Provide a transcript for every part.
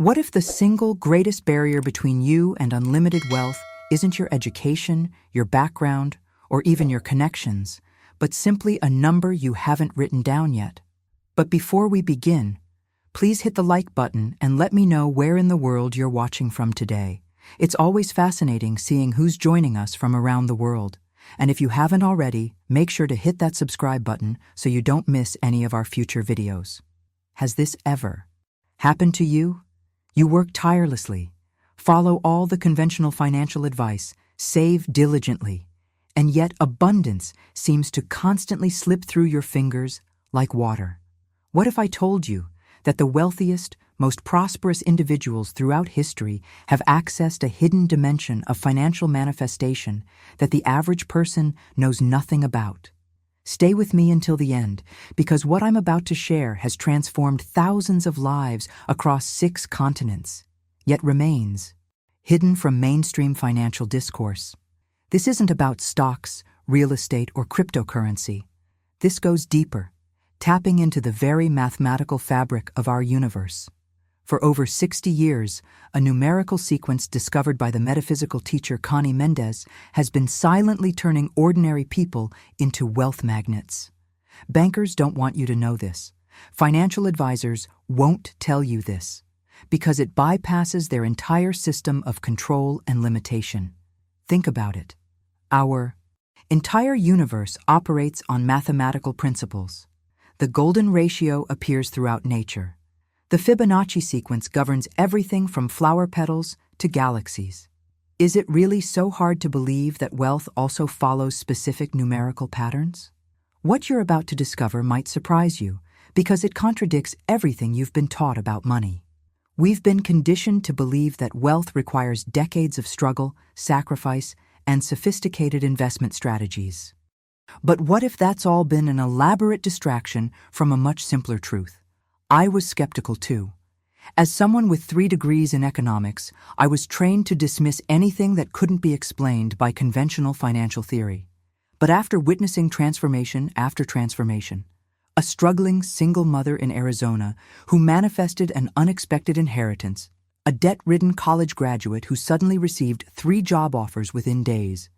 What if the single greatest barrier between you and unlimited wealth isn't your education, your background, or even your connections, but simply a number you haven't written down yet? But before we begin, please hit the like button and let me know where in the world you're watching from today. It's always fascinating seeing who's joining us from around the world. And if you haven't already, make sure to hit that subscribe button so you don't miss any of our future videos. Has this ever happened to you? You work tirelessly, follow all the conventional financial advice, save diligently, and yet abundance seems to constantly slip through your fingers like water. What if I told you that the wealthiest, most prosperous individuals throughout history have accessed a hidden dimension of financial manifestation that the average person knows nothing about? Stay with me until the end, because what I'm about to share has transformed thousands of lives across 6 continents, yet remains hidden from mainstream financial discourse. This isn't about stocks, real estate, or cryptocurrency. This goes deeper, tapping into the very mathematical fabric of our universe. For over 60 years, a numerical sequence discovered by the metaphysical teacher Connie Mendes has been silently turning ordinary people into wealth magnets. Bankers don't want you to know this. Financial advisors won't tell you this, because it bypasses their entire system of control and limitation. Think about it. Our entire universe operates on mathematical principles. The golden ratio appears throughout nature. The Fibonacci sequence governs everything from flower petals to galaxies. Is it really so hard to believe that wealth also follows specific numerical patterns? What you're about to discover might surprise you, because it contradicts everything you've been taught about money. We've been conditioned to believe that wealth requires decades of struggle, sacrifice, and sophisticated investment strategies. But what if that's all been an elaborate distraction from a much simpler truth? I was skeptical too. As someone with 3 degrees in economics, I was trained to dismiss anything that couldn't be explained by conventional financial theory. But after witnessing transformation after transformation, a struggling single mother in Arizona who manifested an unexpected inheritance, a debt-ridden college graduate who suddenly received 3 job offers within days,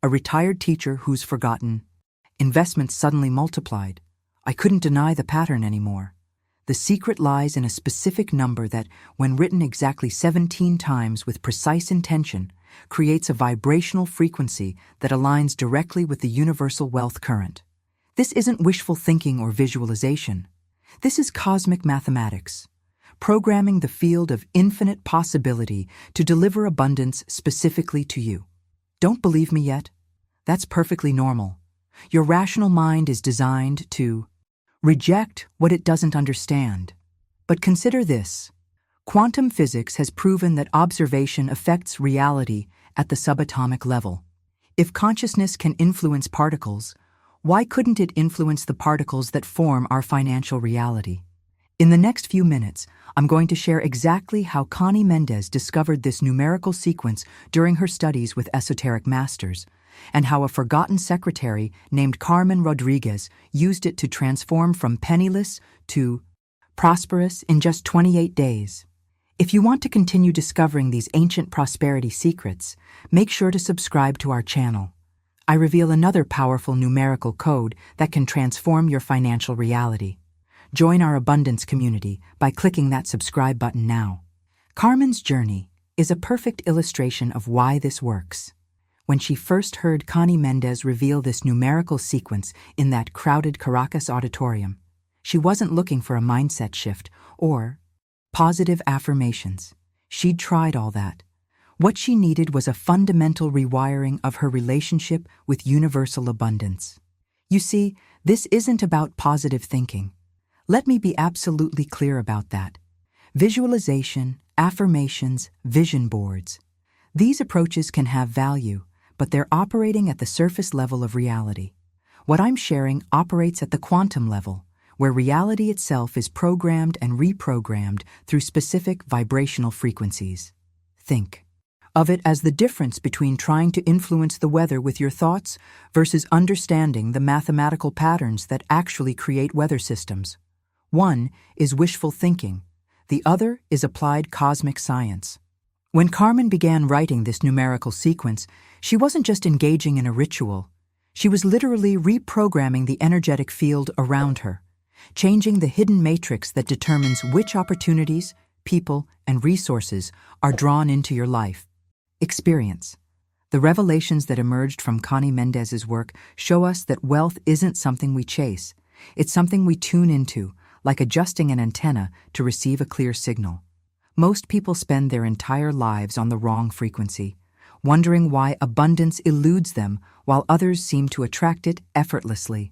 a retired teacher whose forgotten investments suddenly multiplied, I couldn't deny the pattern anymore. The secret lies in a specific number that, when written exactly 17 times with precise intention, creates a vibrational frequency that aligns directly with the universal wealth current. This isn't wishful thinking or visualization. This is cosmic mathematics, programming the field of infinite possibility to deliver abundance specifically to you. Don't believe me yet? That's perfectly normal. Your rational mind is designed to reject what it doesn't understand. But consider this. Quantum physics has proven that observation affects reality at the subatomic level. If consciousness can influence particles, why couldn't it influence the particles that form our financial reality? In the next few minutes, I'm going to share exactly how Connie Mendes discovered this numerical sequence during her studies with esoteric masters, and how a forgotten secretary named Carmen Rodriguez used it to transform from penniless to prosperous in just 28 days. If you want to continue discovering these ancient prosperity secrets, make sure to subscribe to our channel. I reveal another powerful numerical code that can transform your financial reality. Join our abundance community by clicking that subscribe button now. Carmen's journey is a perfect illustration of why this works. When she first heard Connie Mendes reveal this numerical sequence in that crowded Caracas auditorium, she wasn't looking for a mindset shift or positive affirmations. She'd tried all that. What she needed was a fundamental rewiring of her relationship with universal abundance. You see, this isn't about positive thinking. Let me be absolutely clear about that. Visualization, affirmations, vision boards. These approaches can have value, but they're operating at the surface level of reality. What I'm sharing operates at the quantum level, where reality itself is programmed and reprogrammed through specific vibrational frequencies. Think of it as the difference between trying to influence the weather with your thoughts versus understanding the mathematical patterns that actually create weather systems. One is wishful thinking. The other is applied cosmic science. When Carmen began writing this numerical sequence, she wasn't just engaging in a ritual. She was literally reprogramming the energetic field around her, changing the hidden matrix that determines which opportunities, people, and resources are drawn into your life. Experience. The revelations that emerged from Connie Mendes's work show us that wealth isn't something we chase. It's something we tune into, like adjusting an antenna to receive a clear signal. Most people spend their entire lives on the wrong frequency, wondering why abundance eludes them while others seem to attract it effortlessly.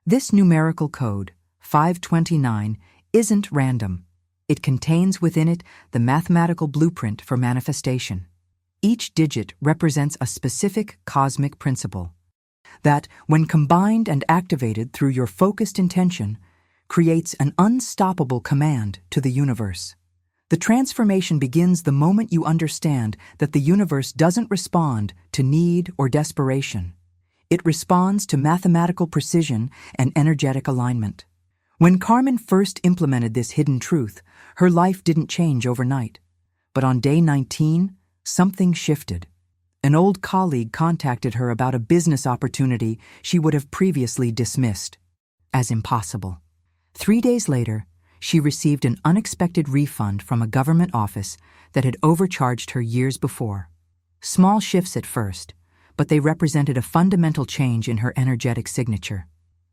This numerical code, 529, isn't random. It contains within it the mathematical blueprint for manifestation. Each digit represents a specific cosmic principle that, when combined and activated through your focused intention, creates an unstoppable command to the universe. The transformation begins the moment you understand that the universe doesn't respond to need or desperation. It responds to mathematical precision and energetic alignment. When Carmen first implemented this hidden truth, her life didn't change overnight. But on day 19, something shifted. An old colleague contacted her about a business opportunity she would have previously dismissed as impossible. 3 days later, she received an unexpected refund from a government office that had overcharged her years before. Small shifts at first, but they represented a fundamental change in her energetic signature.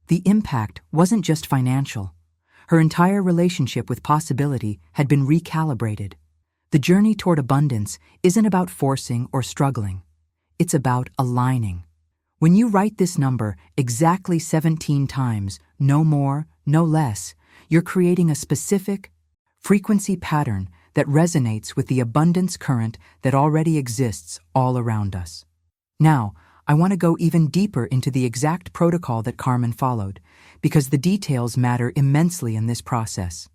The impact wasn't just financial. Her entire relationship with possibility had been recalibrated. The journey toward abundance isn't about forcing or struggling. It's about aligning. When you write this number exactly 17 times, no more, no less, you're creating a specific frequency pattern that resonates with the abundance current that already exists all around us. Now, I want to go even deeper into the exact protocol that Carmen followed, because the details matter immensely in this process.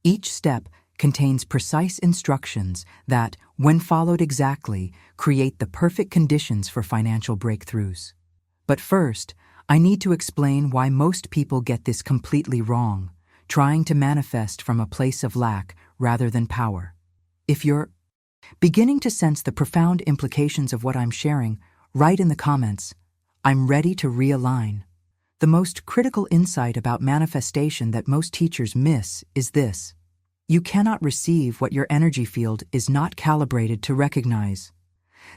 Each step contains precise instructions that, when followed exactly, create the perfect conditions for financial breakthroughs. But first, I need to explain why most people get this completely wrong, trying to manifest from a place of lack rather than power. If you're beginning to sense the profound implications of what I'm sharing, write in the comments, "I'm ready to realign." The most critical insight about manifestation that most teachers miss is this: you cannot receive what your energy field is not calibrated to recognize.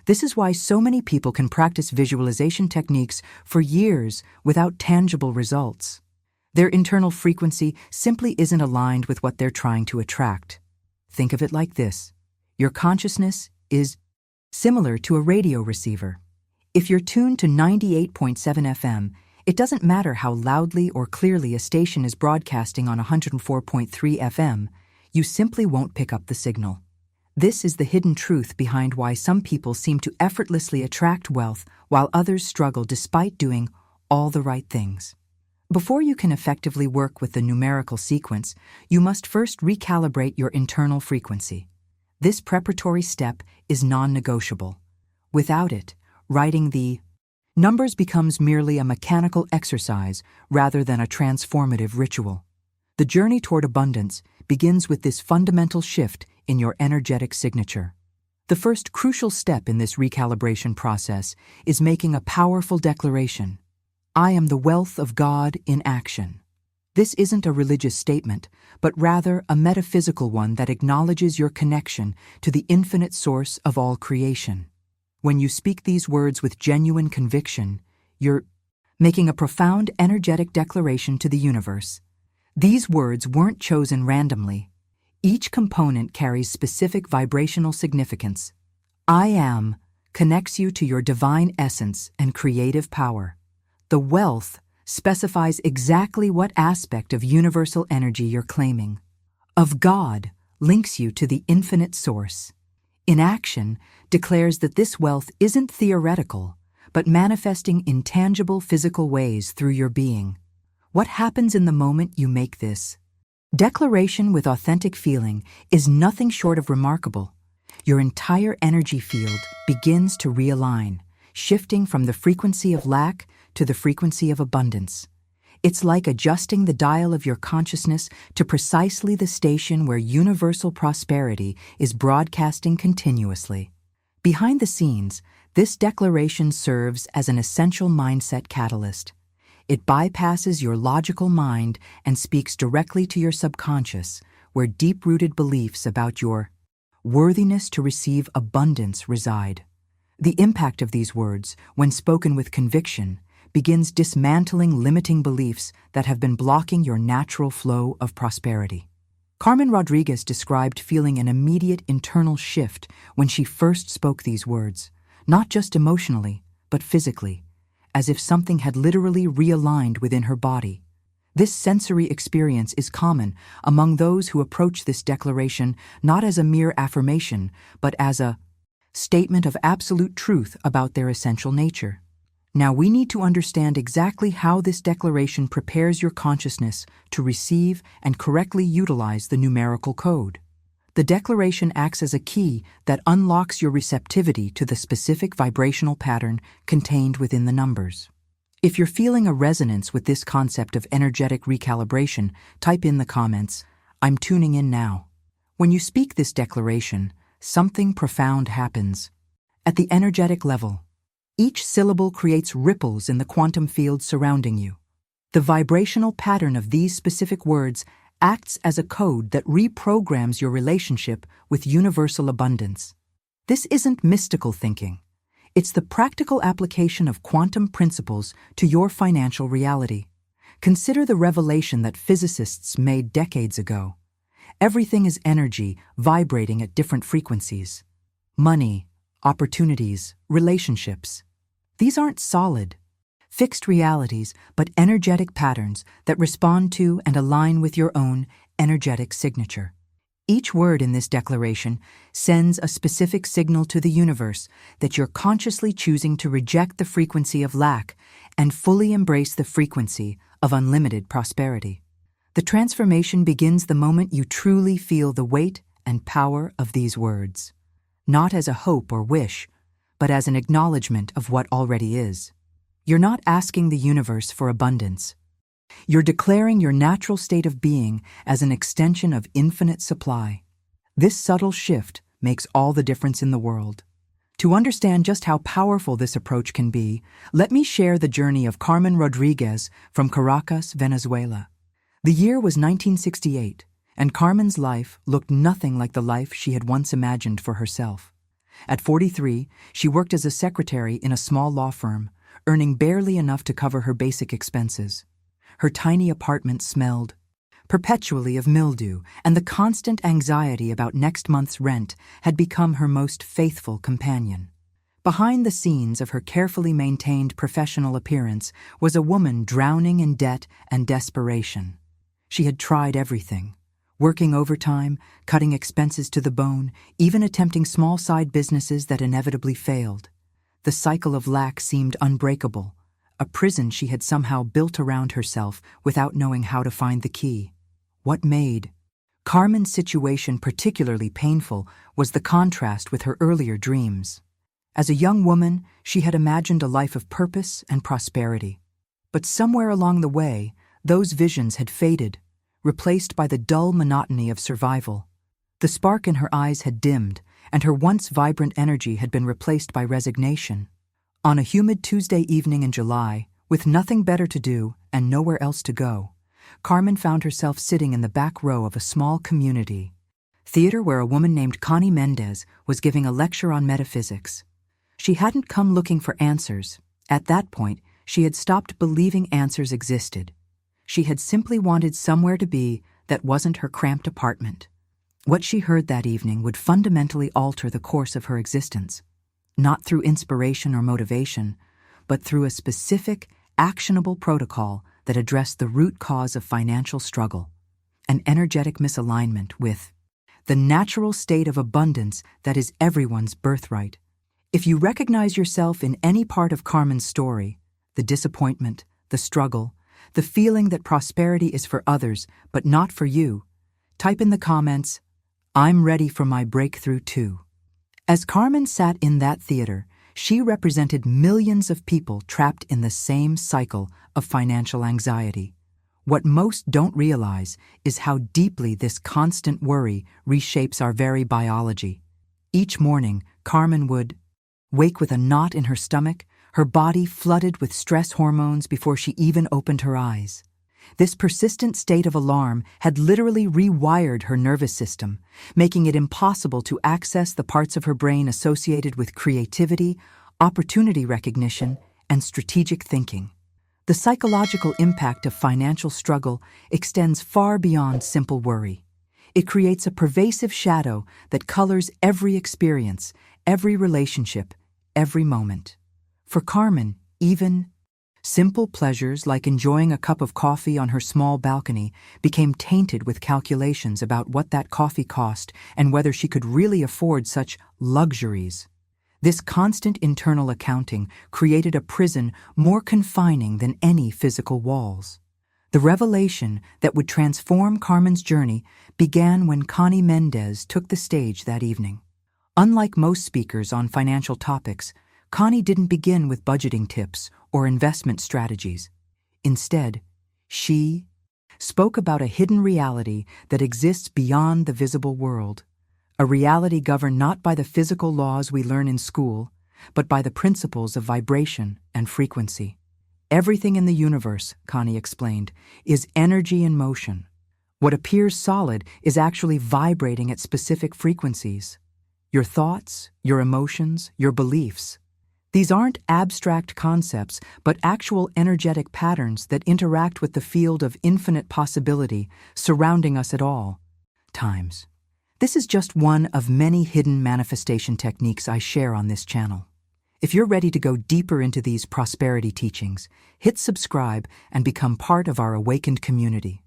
This is why so many people can practice visualization techniques for years without tangible results. Their internal frequency simply isn't aligned with what they're trying to attract. Think of it like this: your consciousness is similar to a radio receiver. If you're tuned to 98.7 FM, it doesn't matter how loudly or clearly a station is broadcasting on 104.3 FM, you simply won't pick up the signal. This is the hidden truth behind why some people seem to effortlessly attract wealth while others struggle despite doing all the right things. Before you can effectively work with the numerical sequence, you must first recalibrate your internal frequency. This preparatory step is non-negotiable. Without it, writing the numbers becomes merely a mechanical exercise rather than a transformative ritual. The journey toward abundance begins with this fundamental shift in your energetic signature. The first crucial step in this recalibration process is making a powerful declaration: I am the wealth of God in action. This isn't a religious statement, but rather a metaphysical one that acknowledges your connection to the infinite source of all creation. When you speak these words with genuine conviction, you're making a profound energetic declaration to the universe. These words weren't chosen randomly. Each component carries specific vibrational significance. I am connects you to your divine essence and creative power. The wealth specifies exactly what aspect of universal energy you're claiming. Of God links you to the infinite source. In action declares that this wealth isn't theoretical, but manifesting in tangible physical ways through your being. What happens in the moment you make this declaration with authentic feeling is nothing short of remarkable. Your entire energy field begins to realign, shifting from the frequency of lack to the frequency of abundance. It's like adjusting the dial of your consciousness to precisely the station where universal prosperity is broadcasting continuously. Behind the scenes, this declaration serves as an essential mindset catalyst. It bypasses your logical mind and speaks directly to your subconscious, where deep-rooted beliefs about your worthiness to receive abundance reside. The impact of these words, when spoken with conviction, begins dismantling limiting beliefs that have been blocking your natural flow of prosperity. Carmen Rodriguez described feeling an immediate internal shift when she first spoke these words, not just emotionally, but physically, as if something had literally realigned within her body. This sensory experience is common among those who approach this declaration not as a mere affirmation, but as a statement of absolute truth about their essential nature. Now we need to understand exactly how this declaration prepares your consciousness to receive and correctly utilize the numerical code. The declaration acts as a key that unlocks your receptivity to the specific vibrational pattern contained within the numbers. If you're feeling a resonance with this concept of energetic recalibration, type in the comments, "I'm tuning in now." When you speak this declaration, something profound happens. At the energetic level, each syllable creates ripples in the quantum field surrounding you. The vibrational pattern of these specific words acts as a code that reprograms your relationship with universal abundance. This isn't mystical thinking. It's the practical application of quantum principles to your financial reality. Consider the revelation that physicists made decades ago. Everything is energy vibrating at different frequencies. Money, opportunities, relationships. These aren't solid, fixed realities, but energetic patterns that respond to and align with your own energetic signature. Each word in this declaration sends a specific signal to the universe that you're consciously choosing to reject the frequency of lack and fully embrace the frequency of unlimited prosperity. The transformation begins the moment you truly feel the weight and power of these words, not as a hope or wish, but as an acknowledgement of what already is. You're not asking the universe for abundance. You're declaring your natural state of being as an extension of infinite supply. This subtle shift makes all the difference in the world. To understand just how powerful this approach can be, let me share the journey of Carmen Rodriguez from Caracas, Venezuela. The year was 1968, and Carmen's life looked nothing like the life she had once imagined for herself. At 43, she worked as a secretary in a small law firm, earning barely enough to cover her basic expenses. Her tiny apartment smelled perpetually of mildew, and the constant anxiety about next month's rent had become her most faithful companion. Behind the scenes of her carefully maintained professional appearance was a woman drowning in debt and desperation. She had tried everything, working overtime, cutting expenses to the bone, even attempting small side businesses that inevitably failed. The cycle of lack seemed unbreakable, a prison she had somehow built around herself without knowing how to find the key. What made Carmen's situation particularly painful was the contrast with her earlier dreams. As a young woman, she had imagined a life of purpose and prosperity. But somewhere along the way, those visions had faded, replaced by the dull monotony of survival. The spark in her eyes had dimmed, and her once vibrant energy had been replaced by resignation. On a humid Tuesday evening in July, with nothing better to do and nowhere else to go, Carmen found herself sitting in the back row of a small community theater where a woman named Connie Mendes was giving a lecture on metaphysics. She hadn't come looking for answers. At that point, she had stopped believing answers existed. She had simply wanted somewhere to be that wasn't her cramped apartment. What she heard that evening would fundamentally alter the course of her existence, not through inspiration or motivation, but through a specific, actionable protocol that addressed the root cause of financial struggle, an energetic misalignment with the natural state of abundance that is everyone's birthright. If you recognize yourself in any part of Carmen's story, the disappointment, the struggle, the feeling that prosperity is for others but not for you, type in the comments, "I'm ready for my breakthrough too." As Carmen sat in that theater, She represented millions of people trapped in the same cycle of financial anxiety. What most don't realize is how deeply this constant worry reshapes our very biology. Each morning, Carmen would wake with a knot in her stomach, her body flooded with stress hormones before she even opened her eyes. This persistent state of alarm had literally rewired her nervous system, making it impossible to access the parts of her brain associated with creativity, opportunity recognition, and strategic thinking. The psychological impact of financial struggle extends far beyond simple worry. It creates a pervasive shadow that colors every experience, every relationship, every moment. For Carmen, even simple pleasures like enjoying a cup of coffee on her small balcony became tainted with calculations about what that coffee cost and whether she could really afford such luxuries. This constant internal accounting created a prison more confining than any physical walls. The revelation that would transform Carmen's journey began when Connie Mendes took the stage that evening. Unlike most speakers on financial topics, Connie didn't begin with budgeting tips or investment strategies. Instead, she spoke about a hidden reality that exists beyond the visible world, a reality governed not by the physical laws we learn in school, but by the principles of vibration and frequency. Everything in the universe, Connie explained, is energy in motion. What appears solid is actually vibrating at specific frequencies. Your thoughts, your emotions, your beliefs. These aren't abstract concepts, but actual energetic patterns that interact with the field of infinite possibility surrounding us at all times. This is just one of many hidden manifestation techniques I share on this channel. If you're ready to go deeper into these prosperity teachings, hit subscribe and become part of our awakened community.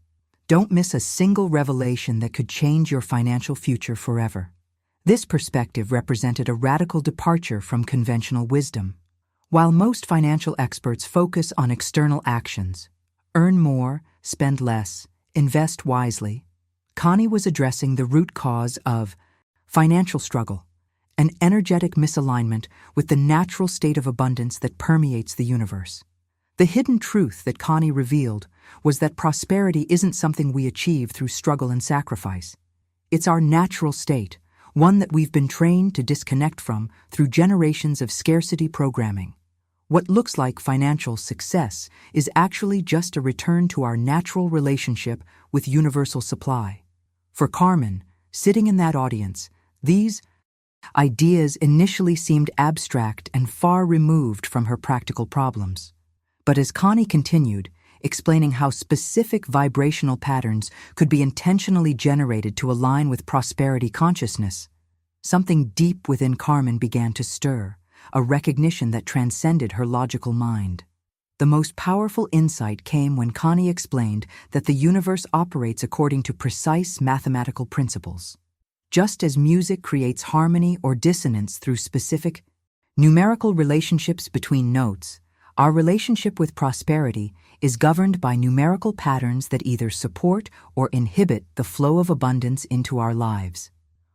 Don't miss a single revelation that could change your financial future forever. This perspective represented a radical departure from conventional wisdom. While most financial experts focus on external actions, earn more, spend less, invest wisely, Connie was addressing the root cause of financial struggle, an energetic misalignment with the natural state of abundance that permeates the universe. The hidden truth that Connie revealed was that prosperity isn't something we achieve through struggle and sacrifice. It's our natural state, one that we've been trained to disconnect from through generations of scarcity programming. What looks like financial success is actually just a return to our natural relationship with universal supply. For Carmen, sitting in that audience, these ideas initially seemed abstract and far removed from her practical problems. But as Connie continued, explaining how specific vibrational patterns could be intentionally generated to align with prosperity consciousness, something deep within Carmen began to stir, a recognition that transcended her logical mind. The most powerful insight came when Connie explained that the universe operates according to precise mathematical principles. Just as music creates harmony or dissonance through specific numerical relationships between notes, our relationship with prosperity is governed by numerical patterns that either support or inhibit the flow of abundance into our lives.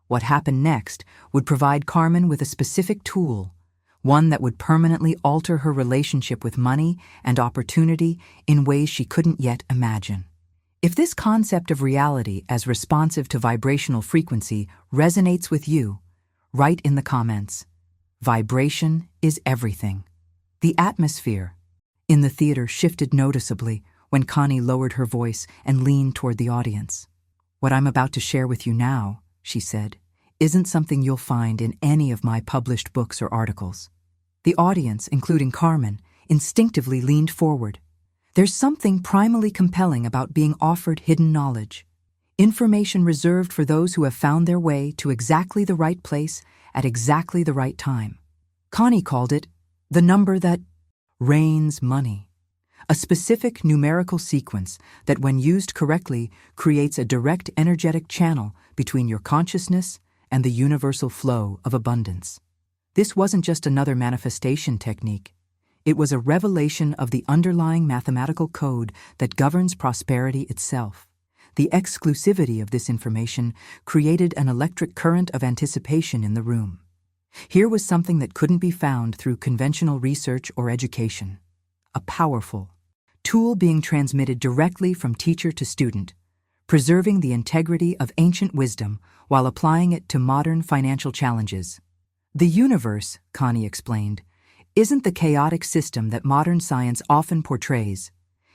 What happened next would provide Carmen with a specific tool, one that would permanently alter her relationship with money and opportunity in ways she couldn't yet imagine. If this concept of reality as responsive to vibrational frequency resonates with you, write in the comments. Vibration is everything. The atmosphere in the theater shifted noticeably when Connie lowered her voice and leaned toward the audience. What I'm about to share with you now, she said, isn't something you'll find in any of my published books or articles. The audience, including Carmen, instinctively leaned forward. There's something primally compelling about being offered hidden knowledge, information reserved for those who have found their way to exactly the right place at exactly the right time. Connie called it the number that rains money, a specific numerical sequence that, when used correctly, creates a direct energetic channel between your consciousness and the universal flow of abundance. This wasn't just another manifestation technique. It was a revelation of the underlying mathematical code that governs prosperity itself. The exclusivity of this information created an electric current of anticipation in the room. Here was something that couldn't be found through conventional research or education. A powerful tool being transmitted directly from teacher to student, preserving the integrity of ancient wisdom while applying it to modern financial challenges. The universe, Connie explained, isn't the chaotic system that modern science often portrays.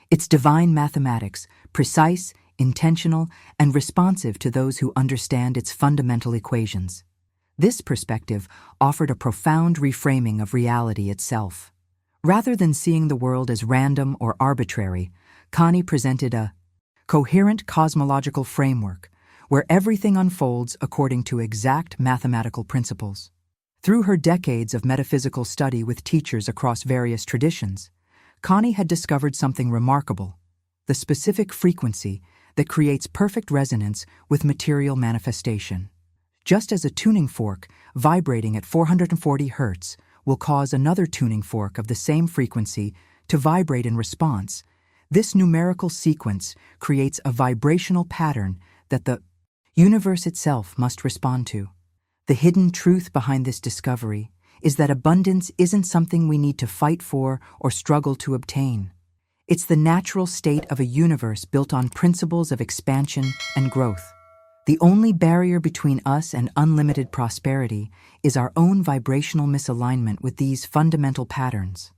It's divine mathematics, precise, intentional, and responsive to those who understand its fundamental equations. This perspective offered a profound reframing of reality itself. Rather than seeing the world as random or arbitrary, Connie presented a coherent cosmological framework where everything unfolds according to exact mathematical principles. Through her decades of metaphysical study with teachers across various traditions, Connie had discovered something remarkable: the specific frequency that creates perfect resonance with material manifestation. Just as a tuning fork vibrating at 440 Hz will cause another tuning fork of the same frequency to vibrate in response, this numerical sequence creates a vibrational pattern that the universe itself must respond to. The hidden truth behind this discovery is that abundance isn't something we need to fight for or struggle to obtain. It's the natural state of a universe built on principles of expansion and growth. The only barrier between us and unlimited prosperity is our own vibrational misalignment with these fundamental patterns.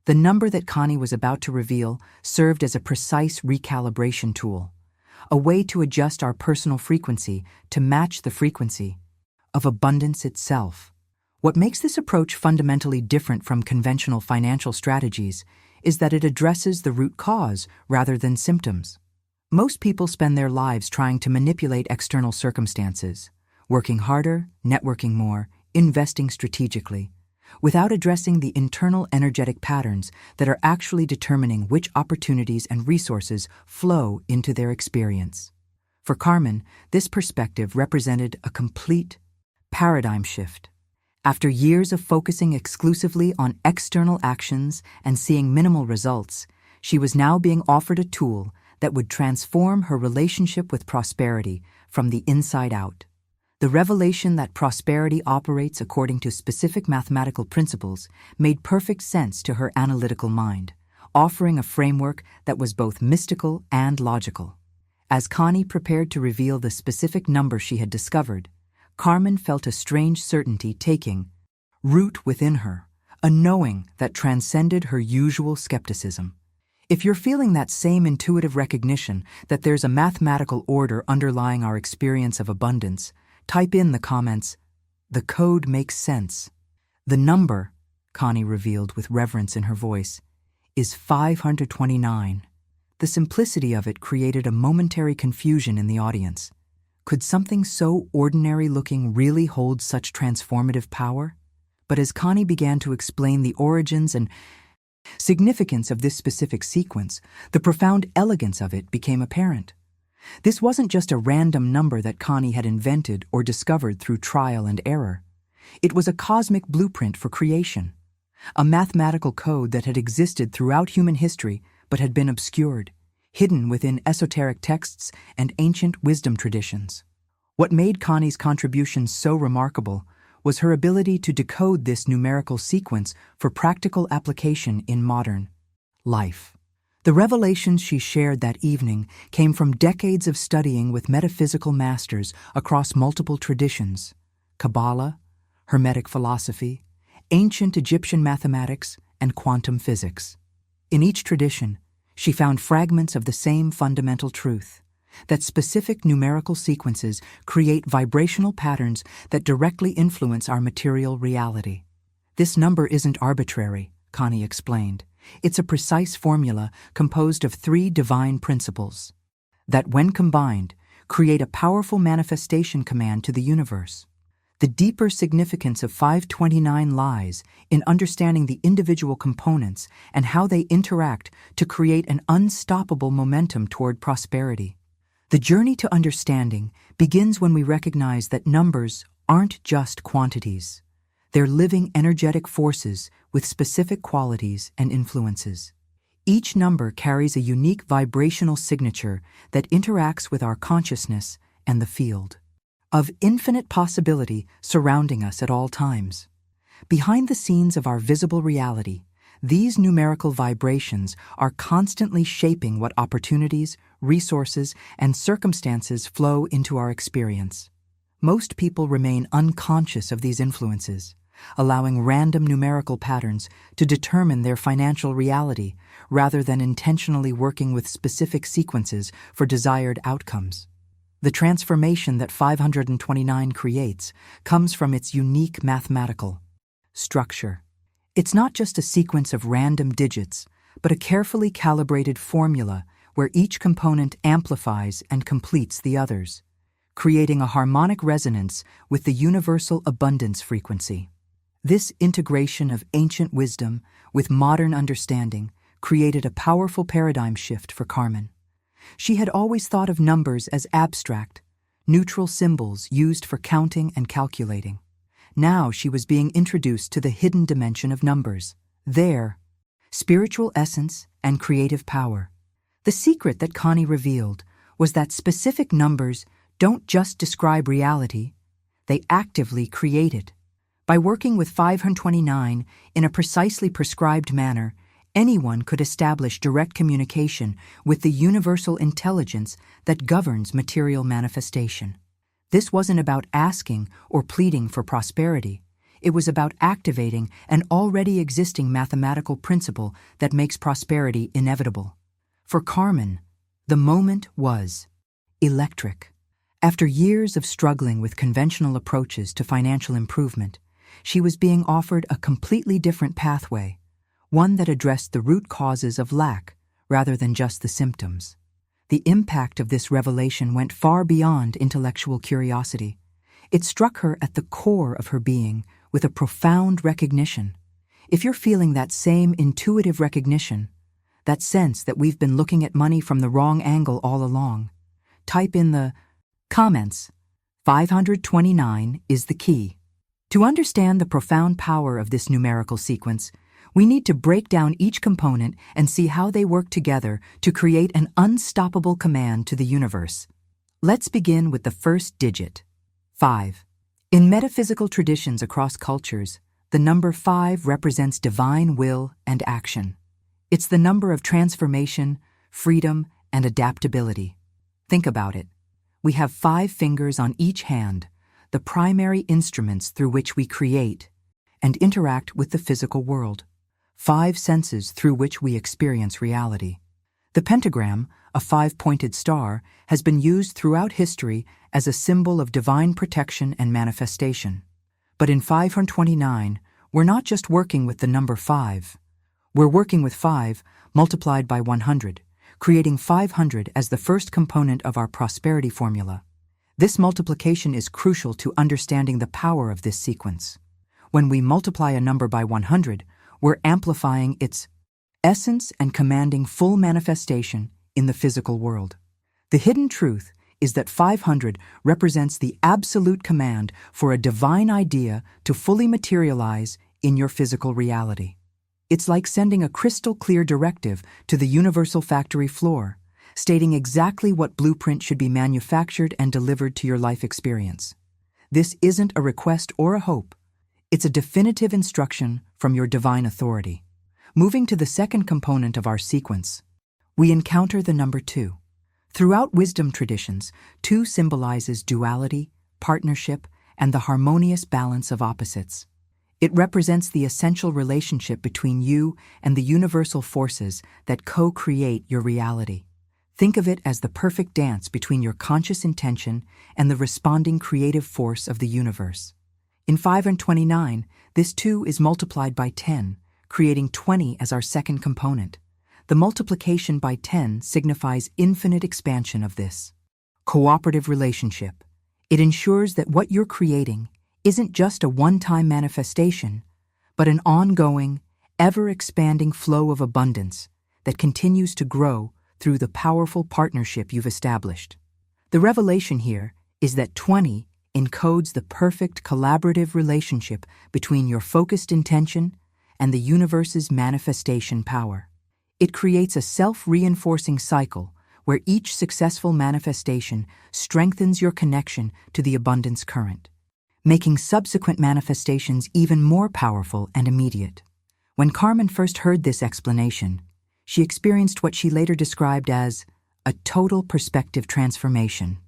The number that Connie was about to reveal served as a precise recalibration tool, a way to adjust our personal frequency to match the frequency of abundance itself. What makes this approach fundamentally different from conventional financial strategies is that it addresses the root cause rather than symptoms. Most people spend their lives trying to manipulate external circumstances, working harder, networking more, investing strategically, without addressing the internal energetic patterns that are actually determining which opportunities and resources flow into their experience. For Carmen, this perspective represented a complete paradigm shift. After years of focusing exclusively on external actions and seeing minimal results, she was now being offered a tool that would transform her relationship with prosperity from the inside out. The revelation that prosperity operates according to specific mathematical principles made perfect sense to her analytical mind, offering a framework that was both mystical and logical. As Connie prepared to reveal the specific number she had discovered, Carmen felt a strange certainty taking root within her, a knowing that transcended her usual skepticism. If you're feeling that same intuitive recognition that there's a mathematical order underlying our experience of abundance, type in the comments, "The code makes sense." The number, Connie revealed with reverence in her voice, is 529. The simplicity of it created a momentary confusion in the audience. Could something so ordinary-looking really hold such transformative power? But as Connie began to explain the origins and significance of this specific sequence, the profound elegance of it became apparent. This wasn't just a random number that Connie had invented or discovered through trial and error. It was a cosmic blueprint for creation, a mathematical code that had existed throughout human history but had been obscured, hidden within esoteric texts and ancient wisdom traditions. What made Connie's contribution so remarkable was her ability to decode this numerical sequence for practical application in modern life. The revelations she shared that evening came from decades of studying with metaphysical masters across multiple traditions: Kabbalah, Hermetic philosophy, ancient Egyptian mathematics, and quantum physics. In each tradition, she found fragments of the same fundamental truth: that specific numerical sequences create vibrational patterns that directly influence our material reality. This number isn't arbitrary, Connie explained. It's a precise formula composed of 3 divine principles that, when combined, create a powerful manifestation command to the universe. The deeper significance of 529 lies in understanding the individual components and how they interact to create an unstoppable momentum toward prosperity. The journey to understanding begins when we recognize that numbers aren't just quantities. They're living energetic forces with specific qualities and influences. Each number carries a unique vibrational signature that interacts with our consciousness and the field. of infinite possibility surrounding us at all times. Behind the scenes of our visible reality, these numerical vibrations are constantly shaping what opportunities, resources, and circumstances flow into our experience. Most people remain unconscious of these influences, allowing random numerical patterns to determine their financial reality rather than intentionally working with specific sequences for desired outcomes. The transformation that 529 creates comes from its unique mathematical structure. It's not just a sequence of random digits, but a carefully calibrated formula where each component amplifies and completes the others, creating a harmonic resonance with the universal abundance frequency. This integration of ancient wisdom with modern understanding created a powerful paradigm shift for Carmen. She had always thought of numbers as abstract, neutral symbols used for counting and calculating. Now she was being introduced to the hidden dimension of numbers, their spiritual essence and creative power. The secret that Connie revealed was that specific numbers don't just describe reality, they actively create it. By working with 529 in a precisely prescribed manner, anyone could establish direct communication with the universal intelligence that governs material manifestation. This wasn't about asking or pleading for prosperity. It was about activating an already existing mathematical principle that makes prosperity inevitable. For Carmen, the moment was electric. After years of struggling with conventional approaches to financial improvement, she was being offered a completely different pathway, one that addressed the root causes of lack rather than just the symptoms. The impact of this revelation went far beyond intellectual curiosity. It struck her at the core of her being with a profound recognition. If you're feeling that same intuitive recognition, that sense that we've been looking at money from the wrong angle all along, type in the comments. 529 is the key. To understand the profound power of this numerical sequence, we need to break down each component and see how they work together to create an unstoppable command to the universe. Let's begin with the first digit, 5. In metaphysical traditions across cultures, the number 5 represents divine will and action. It's the number of transformation, freedom, and adaptability. Think about it. We have 5 fingers on each hand, the primary instruments through which we create and interact with the physical world. 5 senses through which we experience reality. The pentagram, a 5-pointed star, has been used throughout history as a symbol of divine protection and manifestation. But in 529, we're not just working with the number 5. We're working with 5 multiplied by 100, creating 500 as the first component of our prosperity formula. This multiplication is crucial to understanding the power of this sequence. When we multiply a number by 100, we're amplifying its essence and commanding full manifestation in the physical world. The hidden truth is that 500 represents the absolute command for a divine idea to fully materialize in your physical reality. It's like sending a crystal-clear directive to the universal factory floor, stating exactly what blueprint should be manufactured and delivered to your life experience. This isn't a request or a hope. It's a definitive instruction from your divine authority. Moving to the second component of our sequence, we encounter the number 2. Throughout wisdom traditions, 2 symbolizes duality, partnership, and the harmonious balance of opposites. It represents the essential relationship between you and the universal forces that co-create your reality. Think of it as the perfect dance between your conscious intention and the responding creative force of the universe. In 529, this 2 is multiplied by 10, creating 20 as our second component. The multiplication by 10 signifies infinite expansion of this cooperative relationship. It ensures that what you're creating isn't just a one-time manifestation, but an ongoing, ever-expanding flow of abundance that continues to grow through the powerful partnership you've established. The revelation here is that 20 encodes the perfect collaborative relationship between your focused intention and the universe's manifestation power. It creates a self-reinforcing cycle where each successful manifestation strengthens your connection to the abundance current, making subsequent manifestations even more powerful and immediate. When Carmen first heard this explanation, she experienced what she later described as a total perspective transformation.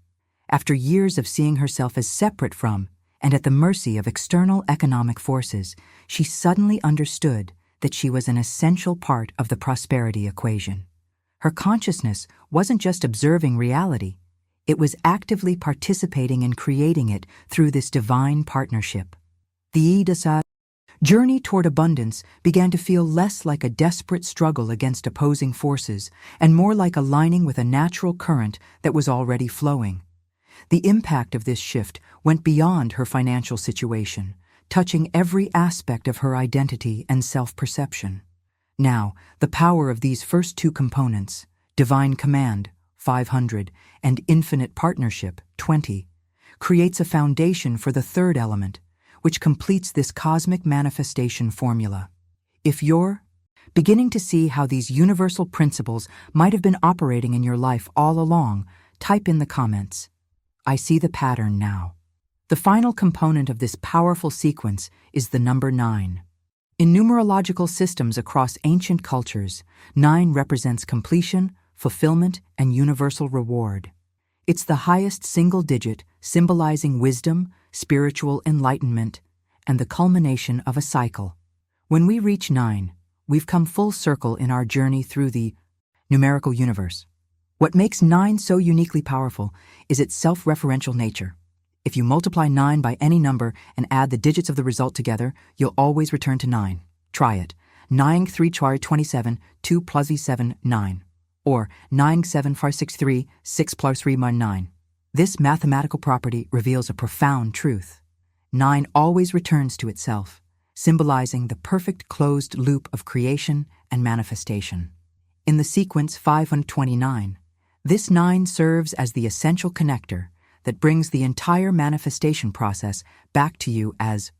After years of seeing herself as separate from and at the mercy of external economic forces, she suddenly understood that she was an essential part of the prosperity equation. Her consciousness wasn't just observing reality, it was actively participating in creating it through this divine partnership. The journey toward abundance began to feel less like a desperate struggle against opposing forces and more like aligning with a natural current that was already flowing. The impact of this shift went beyond her financial situation, touching every aspect of her identity and self-perception. Now, the power of these first two components, divine command, 500, and infinite partnership, 20, creates a foundation for the third element, which completes this cosmic manifestation formula. If you're beginning to see how these universal principles might have been operating in your life all along, type in the comments. I see the pattern now. The final component of this powerful sequence is the number 9. In numerological systems across ancient cultures, 9 represents completion, fulfillment, and universal reward. It's the highest single digit, symbolizing wisdom, spiritual enlightenment, and the culmination of a cycle. When we reach 9, we've come full circle in our journey through the numerical universe. What makes 9 so uniquely powerful is its self-referential nature. If you multiply 9 by any number and add the digits of the result together, you'll always return to 9. Try it. 9 3 27, 2 plus 7, 9. Or 9 7 5 6 3, 6 plus 3 9. This mathematical property reveals a profound truth. 9 always returns to itself, symbolizing the perfect closed loop of creation and manifestation. In the sequence 529, this 9 serves as the essential connector that brings the entire manifestation process back to you as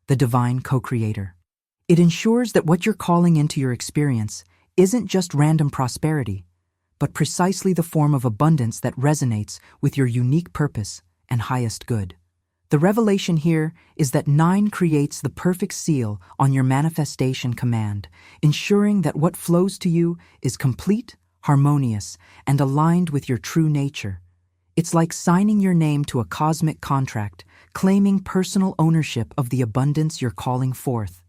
the divine co-creator. It ensures that what you're calling into your experience isn't just random prosperity, but precisely the form of abundance that resonates with your unique purpose and highest good. The revelation here is that 9 creates the perfect seal on your manifestation command, ensuring that what flows to you is complete, harmonious, and aligned with your true nature. It's like signing your name to a cosmic contract, claiming personal ownership of the abundance you're calling forth.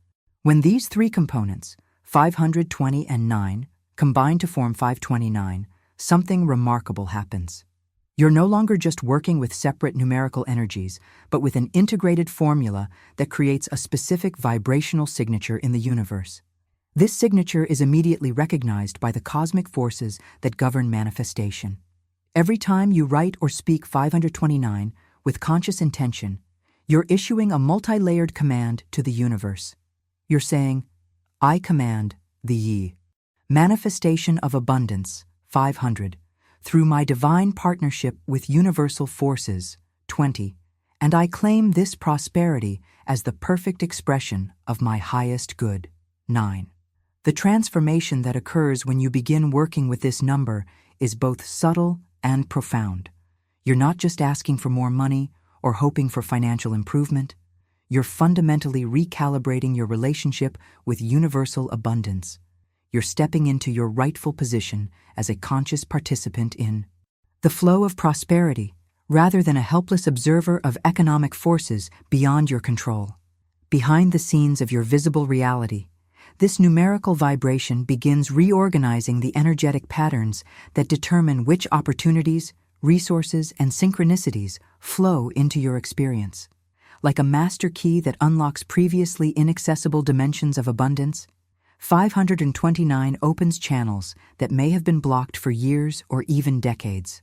When these 3 components, 520 and 9, combine to form 529, something remarkable happens. You're no longer just working with separate numerical energies, but with an integrated formula that creates a specific vibrational signature in the universe. This signature is immediately recognized by the cosmic forces that govern manifestation. Every time you write or speak 529 with conscious intention, you're issuing a multi-layered command to the universe. You're saying, I command the manifestation of abundance, 500, through my divine partnership with universal forces, 20, and I claim this prosperity as the perfect expression of my highest good, 9. The transformation that occurs when you begin working with this number is both subtle and profound. You're not just asking for more money or hoping for financial improvement. You're fundamentally recalibrating your relationship with universal abundance. You're stepping into your rightful position as a conscious participant in the flow of prosperity, rather than a helpless observer of economic forces beyond your control. Behind the scenes of your visible reality, this numerical vibration begins reorganizing the energetic patterns that determine which opportunities, resources, and synchronicities flow into your experience. Like a master key that unlocks previously inaccessible dimensions of abundance, 529 opens channels that may have been blocked for years or even decades.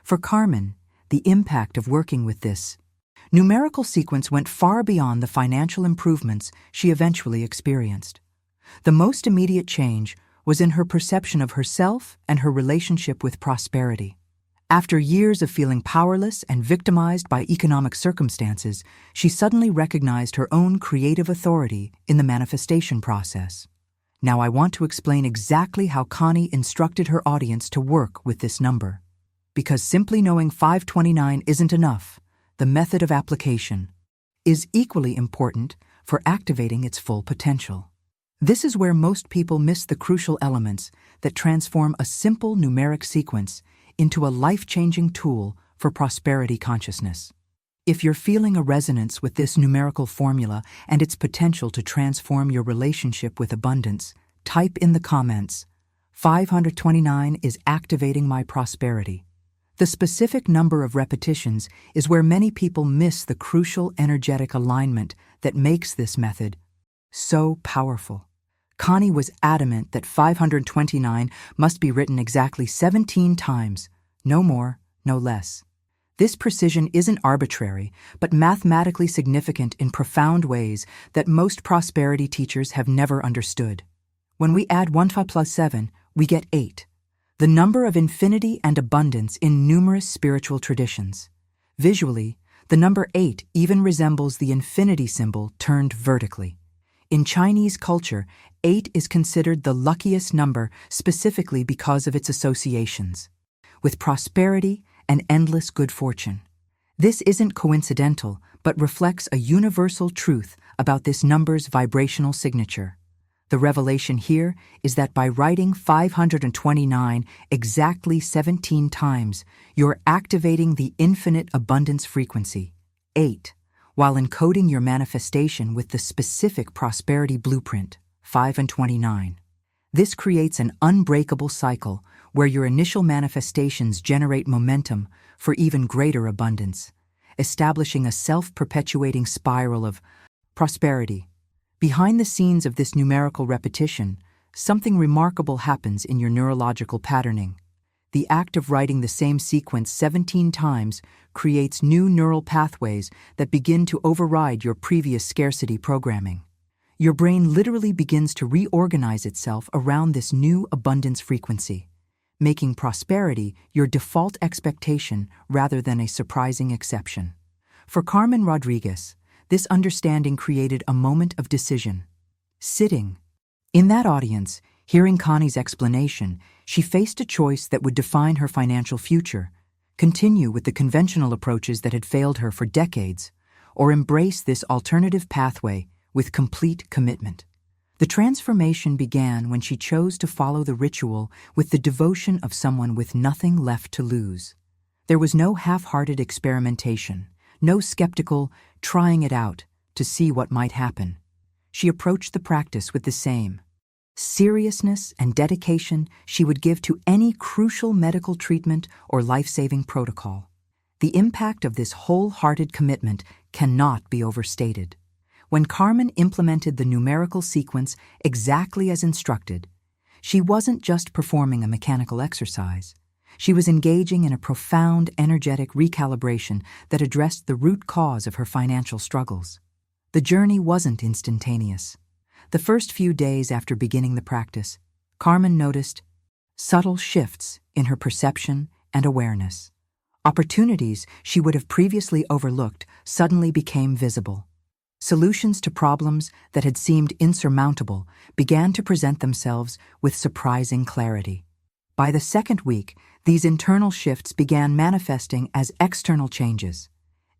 For Carmen, the impact of working with this numerical sequence went far beyond the financial improvements she eventually experienced. The most immediate change was in her perception of herself and her relationship with prosperity. After years of feeling powerless and victimized by economic circumstances, she suddenly recognized her own creative authority in the manifestation process. Now I want to explain exactly how Connie instructed her audience to work with this number. Because simply knowing 529 isn't enough, the method of application is equally important for activating its full potential. This is where most people miss the crucial elements that transform a simple numeric sequence into a life-changing tool for prosperity consciousness. If you're feeling a resonance with this numerical formula and its potential to transform your relationship with abundance, type in the comments, 529 is activating my prosperity. The specific number of repetitions is where many people miss the crucial energetic alignment that makes this method so powerful. Connie was adamant that 529 must be written exactly 17 times, no more, no less. This precision isn't arbitrary, but mathematically significant in profound ways that most prosperity teachers have never understood. When we add 1 plus 7, we get 8. The number of infinity and abundance in numerous spiritual traditions. Visually, the number 8 even resembles the infinity symbol turned vertically. In Chinese culture, 8 is considered the luckiest number specifically because of its associations with prosperity and endless good fortune. This isn't coincidental, but reflects a universal truth about this number's vibrational signature. The revelation here is that by writing 529 exactly 17 times, you're activating the infinite abundance frequency, 8, while encoding your manifestation with the specific prosperity blueprint, 5 and 29. This creates an unbreakable cycle where your initial manifestations generate momentum for even greater abundance, establishing a self-perpetuating spiral of prosperity. Behind the scenes of this numerical repetition, something remarkable happens in your neurological patterning. The act of writing the same sequence 17 times creates new neural pathways that begin to override your previous scarcity programming. Your brain literally begins to reorganize itself around this new abundance frequency, making prosperity your default expectation rather than a surprising exception. For Carmen Rodriguez, this understanding created a moment of decision. Sitting in that audience, hearing Connie's explanation, she faced a choice that would define her financial future: continue with the conventional approaches that had failed her for decades, or embrace this alternative pathway with complete commitment. The transformation began when she chose to follow the ritual with the devotion of someone with nothing left to lose. There was no half-hearted experimentation, no skeptical trying it out to see what might happen. She approached the practice with the same seriousness and dedication she would give to any crucial medical treatment or life-saving protocol. The impact of this wholehearted commitment cannot be overstated. When Carmen implemented the numerical sequence exactly as instructed, she wasn't just performing a mechanical exercise. She was engaging in a profound energetic recalibration that addressed the root cause of her financial struggles. The journey wasn't instantaneous. The first few days after beginning the practice, Carmen noticed subtle shifts in her perception and awareness. Opportunities she would have previously overlooked suddenly became visible. Solutions to problems that had seemed insurmountable began to present themselves with surprising clarity. By the second week, these internal shifts began manifesting as external changes.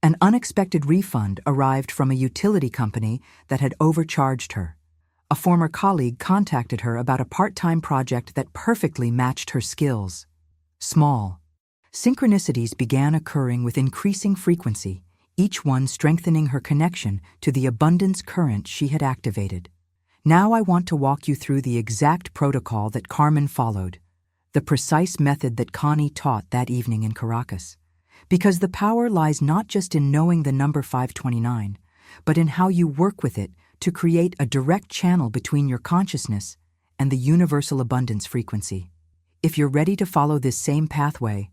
An unexpected refund arrived from a utility company that had overcharged her. A former colleague contacted her about a part-time project that perfectly matched her skills. Small synchronicities began occurring with increasing frequency, each one strengthening her connection to the abundance current she had activated. Now I want to walk you through the exact protocol that Carmen followed, the precise method that Connie taught that evening in Caracas. Because the power lies not just in knowing the number 529, but in how you work with it to create a direct channel between your consciousness and the universal abundance frequency. If you're ready to follow this same pathway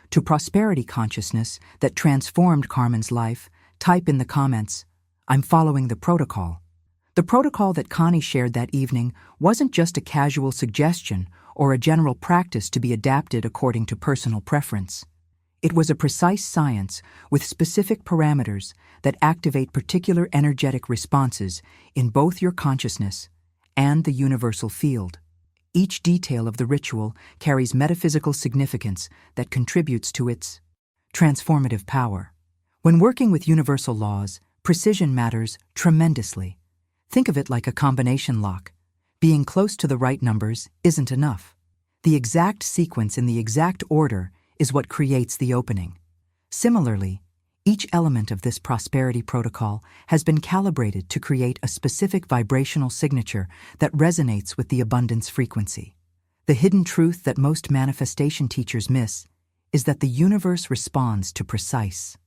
to prosperity consciousness that transformed Carmen's life, type in the comments, "I'm following the protocol." The protocol that Connie shared that evening wasn't just a casual suggestion or a general practice to be adapted according to personal preference. It was a precise science with specific parameters that activate particular energetic responses in both your consciousness and the universal field. Each detail of the ritual carries metaphysical significance that contributes to its transformative power. When working with universal laws, precision matters tremendously. Think of it like a combination lock. Being close to the right numbers isn't enough. The exact sequence in the exact order is what creates the opening. Similarly, each element of this prosperity protocol has been calibrated to create a specific vibrational signature that resonates with the abundance frequency. The hidden truth that most manifestation teachers miss is that the universe responds to precise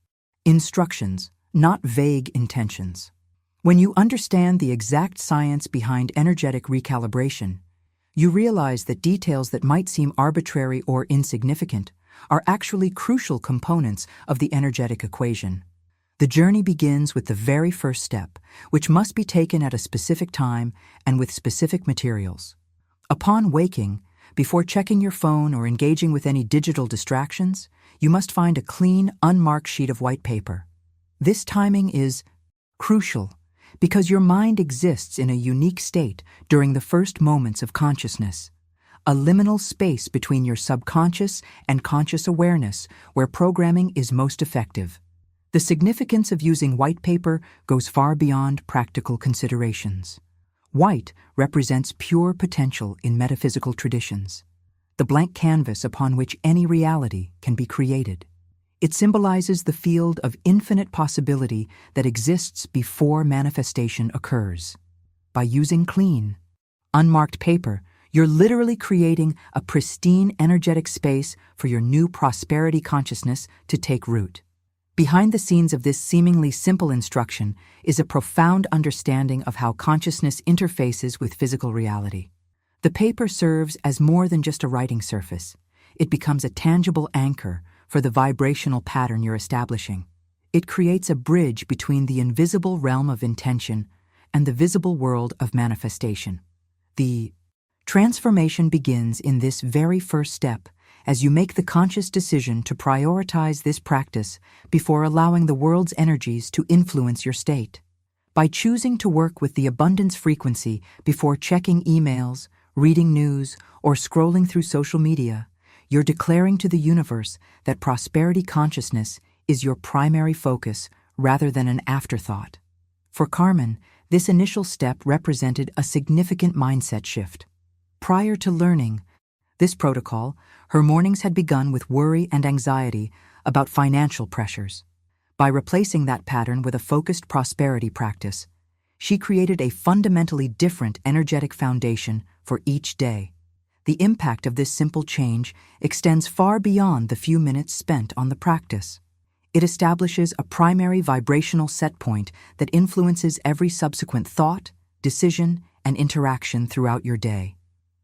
instructions, not vague intentions. When you understand the exact science behind energetic recalibration, you realize that details that might seem arbitrary or insignificant are actually crucial components of the energetic equation. The journey begins with the very first step, which must be taken at a specific time and with specific materials. Upon waking, before checking your phone or engaging with any digital distractions, you must find a clean, unmarked sheet of white paper. This timing is crucial because your mind exists in a unique state during the first moments of consciousness, a liminal space between your subconscious and conscious awareness where programming is most effective. The significance of using white paper goes far beyond practical considerations. White represents pure potential in metaphysical traditions, the blank canvas upon which any reality can be created. It symbolizes the field of infinite possibility that exists before manifestation occurs. By using clean, unmarked paper, you're literally creating a pristine energetic space for your new prosperity consciousness to take root. Behind the scenes of this seemingly simple instruction is a profound understanding of how consciousness interfaces with physical reality. The paper serves as more than just a writing surface. It becomes a tangible anchor for the vibrational pattern you're establishing. It creates a bridge between the invisible realm of intention and the visible world of manifestation. The transformation begins in this very first step as you make the conscious decision to prioritize this practice before allowing the world's energies to influence your state. By choosing to work with the abundance frequency before checking emails, reading news, or scrolling through social media, you're declaring to the universe that prosperity consciousness is your primary focus rather than an afterthought. For Carmen, this initial step represented a significant mindset shift. Prior to learning this protocol, her mornings had begun with worry and anxiety about financial pressures. By replacing that pattern with a focused prosperity practice, she created a fundamentally different energetic foundation for each day. The impact of this simple change extends far beyond the few minutes spent on the practice. It establishes a primary vibrational set point that influences every subsequent thought, decision, and interaction throughout your day.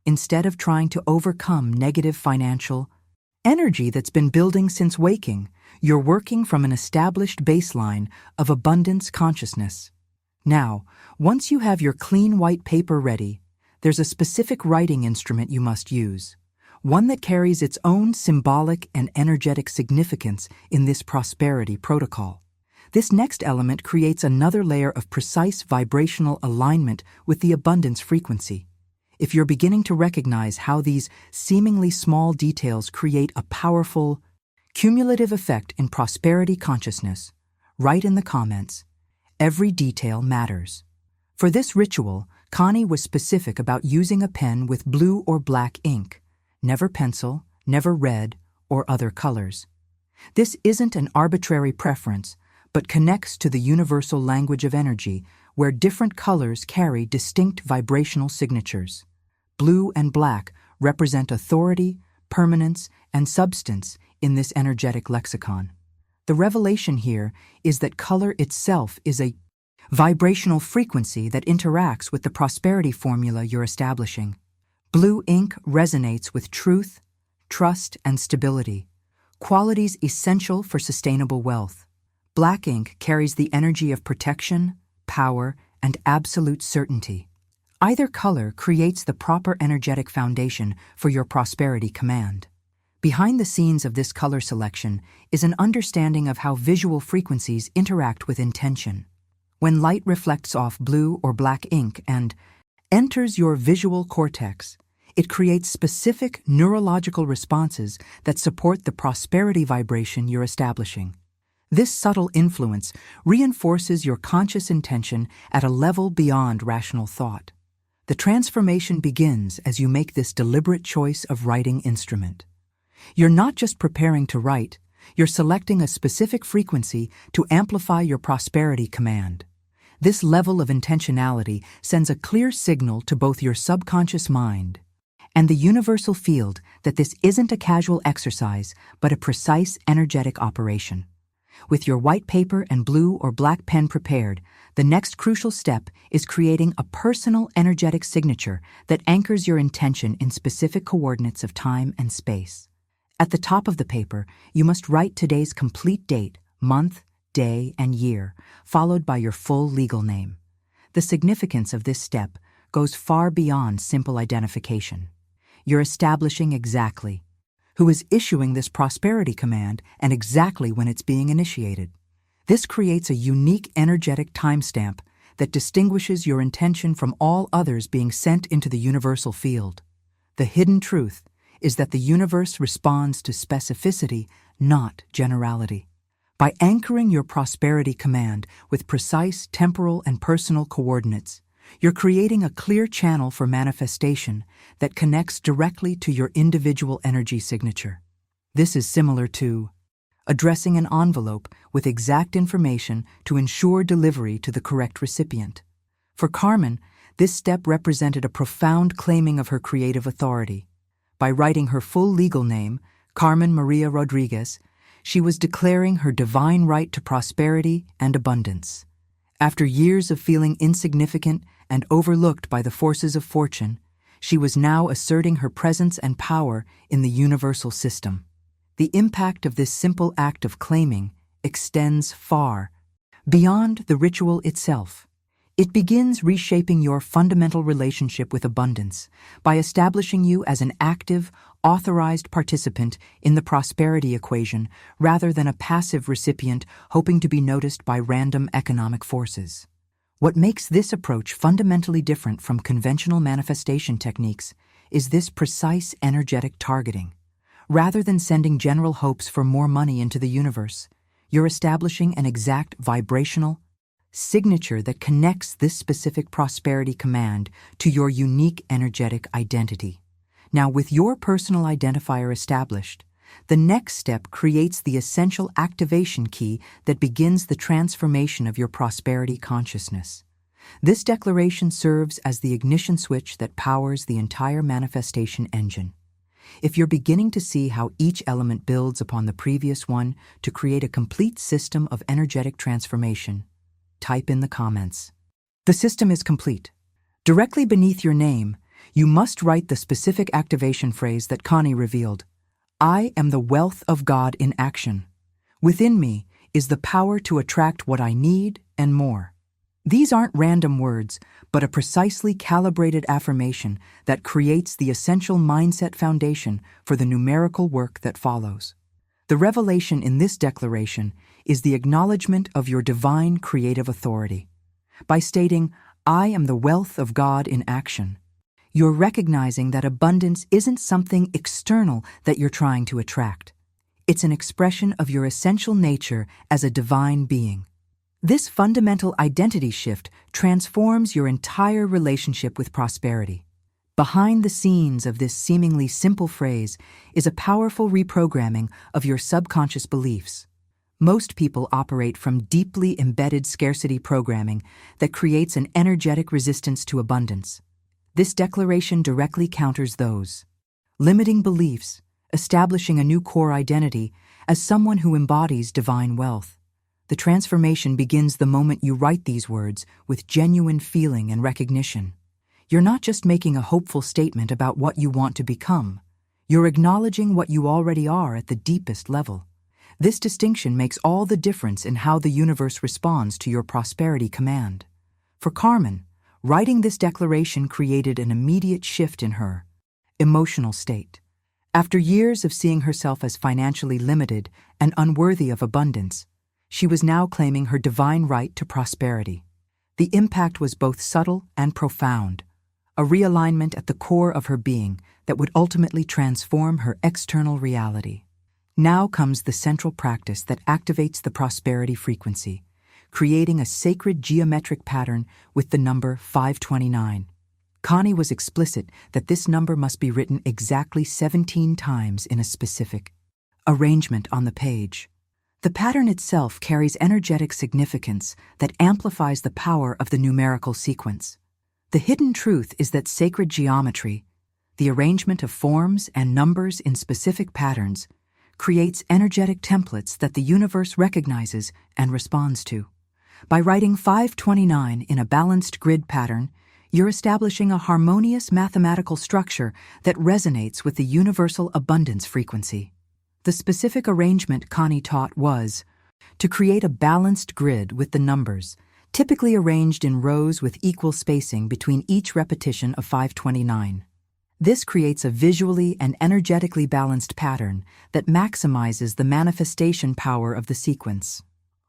Instead of trying to overcome negative financial energy that's been building since waking, you're working from an established baseline of abundance consciousness. Now, once you have your clean white paper ready, there's a specific writing instrument you must use, one that carries its own symbolic and energetic significance in this prosperity protocol. This next element creates another layer of precise vibrational alignment with the abundance frequency. If you're beginning to recognize how these seemingly small details create a powerful, cumulative effect in prosperity consciousness, write in the comments, "Every detail matters." For this ritual, Connie was specific about using a pen with blue or black ink, never pencil, never red, or other colors. This isn't an arbitrary preference, but connects to the universal language of energy, where different colors carry distinct vibrational signatures. Blue and black represent authority, permanence, and substance in this energetic lexicon. The revelation here is that color itself is a vibrational frequency that interacts with the prosperity formula you're establishing. Blue ink resonates with truth, trust, and stability, qualities essential for sustainable wealth. Black ink carries the energy of protection, power, and absolute certainty. Either color creates the proper energetic foundation for your prosperity command. Behind the scenes of this color selection is an understanding of how visual frequencies interact with intention. When light reflects off blue or black ink and enters your visual cortex. It creates specific neurological responses that support the prosperity vibration you're establishing. This subtle influence reinforces your conscious intention at a level beyond rational thought. The transformation begins as you make this deliberate choice of writing instrument. You're not just preparing to write, you're selecting a specific frequency to amplify your prosperity command. This level of intentionality sends a clear signal to both your subconscious mind and the universal field that this isn't a casual exercise, but a precise energetic operation. With your white paper and blue or black pen prepared, the next crucial step is creating a personal energetic signature that anchors your intention in specific coordinates of time and space. At the top of the paper, you must write today's complete date, month, day, and year, followed by your full legal name. The significance of this step goes far beyond simple identification. You're establishing exactly who is issuing this prosperity command and exactly when it's being initiated. This creates a unique energetic timestamp that distinguishes your intention from all others being sent into the universal field. The hidden truth is that the universe responds to specificity, not generality. By anchoring your prosperity command with precise temporal and personal coordinates, you're creating a clear channel for manifestation that connects directly to your individual energy signature. This is similar to addressing an envelope with exact information to ensure delivery to the correct recipient. For Carmen, this step represented a profound claiming of her creative authority. By writing her full legal name, Carmen Maria Rodriguez, she was declaring her divine right to prosperity and abundance. After years of feeling insignificant and overlooked by the forces of fortune, she was now asserting her presence and power in the universal system. The impact of this simple act of claiming extends far beyond the ritual itself. It begins reshaping your fundamental relationship with abundance by establishing you as an active, authorized participant in the prosperity equation rather than a passive recipient hoping to be noticed by random economic forces. What makes this approach fundamentally different from conventional manifestation techniques is this precise energetic targeting. Rather than sending general hopes for more money into the universe, you're establishing an exact vibrational signature that connects this specific prosperity command to your unique energetic identity. Now, with your personal identifier established, the next step creates the essential activation key that begins the transformation of your prosperity consciousness. This declaration serves as the ignition switch that powers the entire manifestation engine. If you're beginning to see how each element builds upon the previous one to create a complete system of energetic transformation, type in the comments. The system is complete. Directly beneath your name, you must write the specific activation phrase that Connie revealed. I am the wealth of God in action. Within me is the power to attract what I need and more. These aren't random words, but a precisely calibrated affirmation that creates the essential mindset foundation for the numerical work that follows. The revelation in this declaration is the acknowledgement of your divine creative authority. By stating, I am the wealth of God in action, you're recognizing that abundance isn't something external that you're trying to attract. It's an expression of your essential nature as a divine being. This fundamental identity shift transforms your entire relationship with prosperity. Behind the scenes of this seemingly simple phrase is a powerful reprogramming of your subconscious beliefs. Most people operate from deeply embedded scarcity programming that creates an energetic resistance to abundance. This declaration directly counters those limiting beliefs, establishing a new core identity as someone who embodies divine wealth. The transformation begins the moment you write these words with genuine feeling and recognition. You're not just making a hopeful statement about what you want to become. You're acknowledging what you already are at the deepest level. This distinction makes all the difference in how the universe responds to your prosperity command. For Carmen, writing this declaration created an immediate shift in her emotional state. After years of seeing herself as financially limited and unworthy of abundance, she was now claiming her divine right to prosperity. The impact was both subtle and profound. a realignment at the core of her being that would ultimately transform her external reality. Now comes the central practice that activates the prosperity frequency, creating a sacred geometric pattern with the number 529. Connie was explicit that this number must be written exactly 17 times in a specific arrangement on the page. The pattern itself carries energetic significance that amplifies the power of the numerical sequence. The hidden truth is that sacred geometry, the arrangement of forms and numbers in specific patterns, creates energetic templates that the universe recognizes and responds to. By writing 529 in a balanced grid pattern, you're establishing a harmonious mathematical structure that resonates with the universal abundance frequency. The specific arrangement Connie taught was to create a balanced grid with the numbers, typically arranged in rows with equal spacing between each repetition of 529. This creates a visually and energetically balanced pattern that maximizes the manifestation power of the sequence.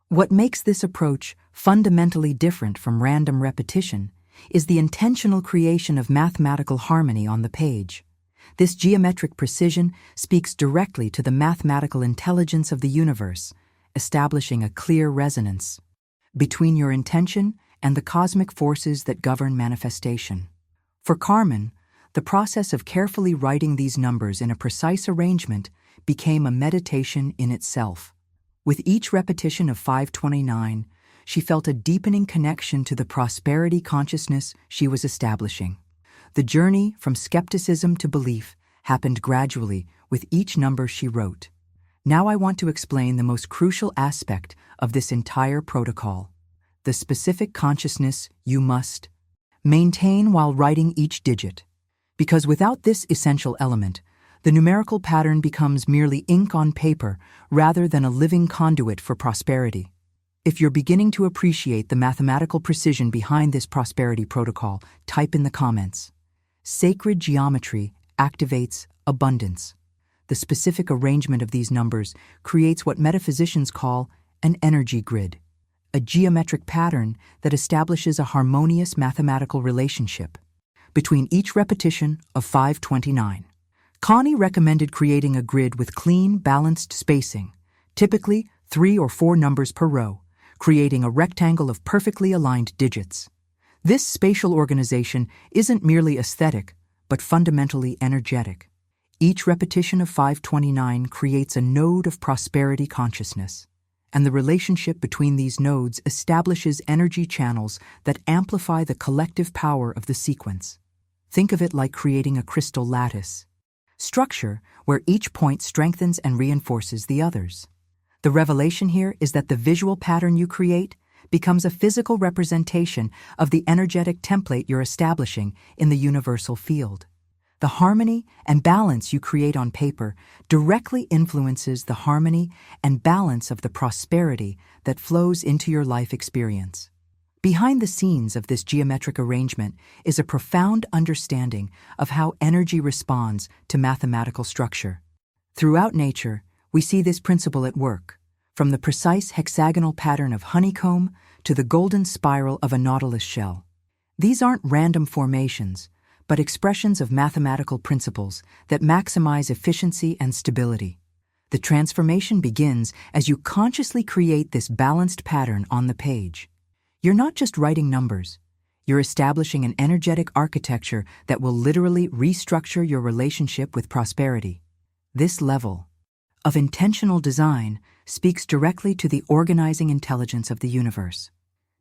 What makes this approach fundamentally different from random repetition is the intentional creation of mathematical harmony on the page. This geometric precision speaks directly to the mathematical intelligence of the universe, establishing a clear resonance between your intention and the cosmic forces that govern manifestation. For Carmen, the process of carefully writing these numbers in a precise arrangement became a meditation in itself. With each repetition of 529, she felt a deepening connection to the prosperity consciousness she was establishing. The journey from skepticism to belief happened gradually with each number she wrote. Now I want to explain the most crucial aspect of this entire protocol: the specific consciousness you must maintain while writing each digit. Because without this essential element, the numerical pattern becomes merely ink on paper rather than a living conduit for prosperity. If you're beginning to appreciate the mathematical precision behind this prosperity protocol, type in the comments. Sacred geometry activates abundance. The specific arrangement of these numbers creates what metaphysicians call an energy grid, a geometric pattern that establishes a harmonious mathematical relationship between each repetition of 529. Connie recommended creating a grid with clean, balanced spacing, typically 3 or 4 numbers per row, creating a rectangle of perfectly aligned digits. This spatial organization isn't merely aesthetic, but fundamentally energetic. Each repetition of 529 creates a node of prosperity consciousness, and the relationship between these nodes establishes energy channels that amplify the collective power of the sequence. Think of it like creating a crystal lattice structure where each point strengthens and reinforces the others. The revelation here is that the visual pattern you create becomes a physical representation of the energetic template you're establishing in the universal field. The harmony and balance you create on paper directly influences the harmony and balance of the prosperity that flows into your life experience. Behind the scenes of this geometric arrangement is a profound understanding of how energy responds to mathematical structure. Throughout nature, we see this principle at work, from the precise hexagonal pattern of honeycomb to the golden spiral of a nautilus shell. These aren't random formations, but expressions of mathematical principles that maximize efficiency and stability. The transformation begins as you consciously create this balanced pattern on the page. You're not just writing numbers, you're establishing an energetic architecture that will literally restructure your relationship with prosperity. This level of intentional design speaks directly to the organizing intelligence of the universe.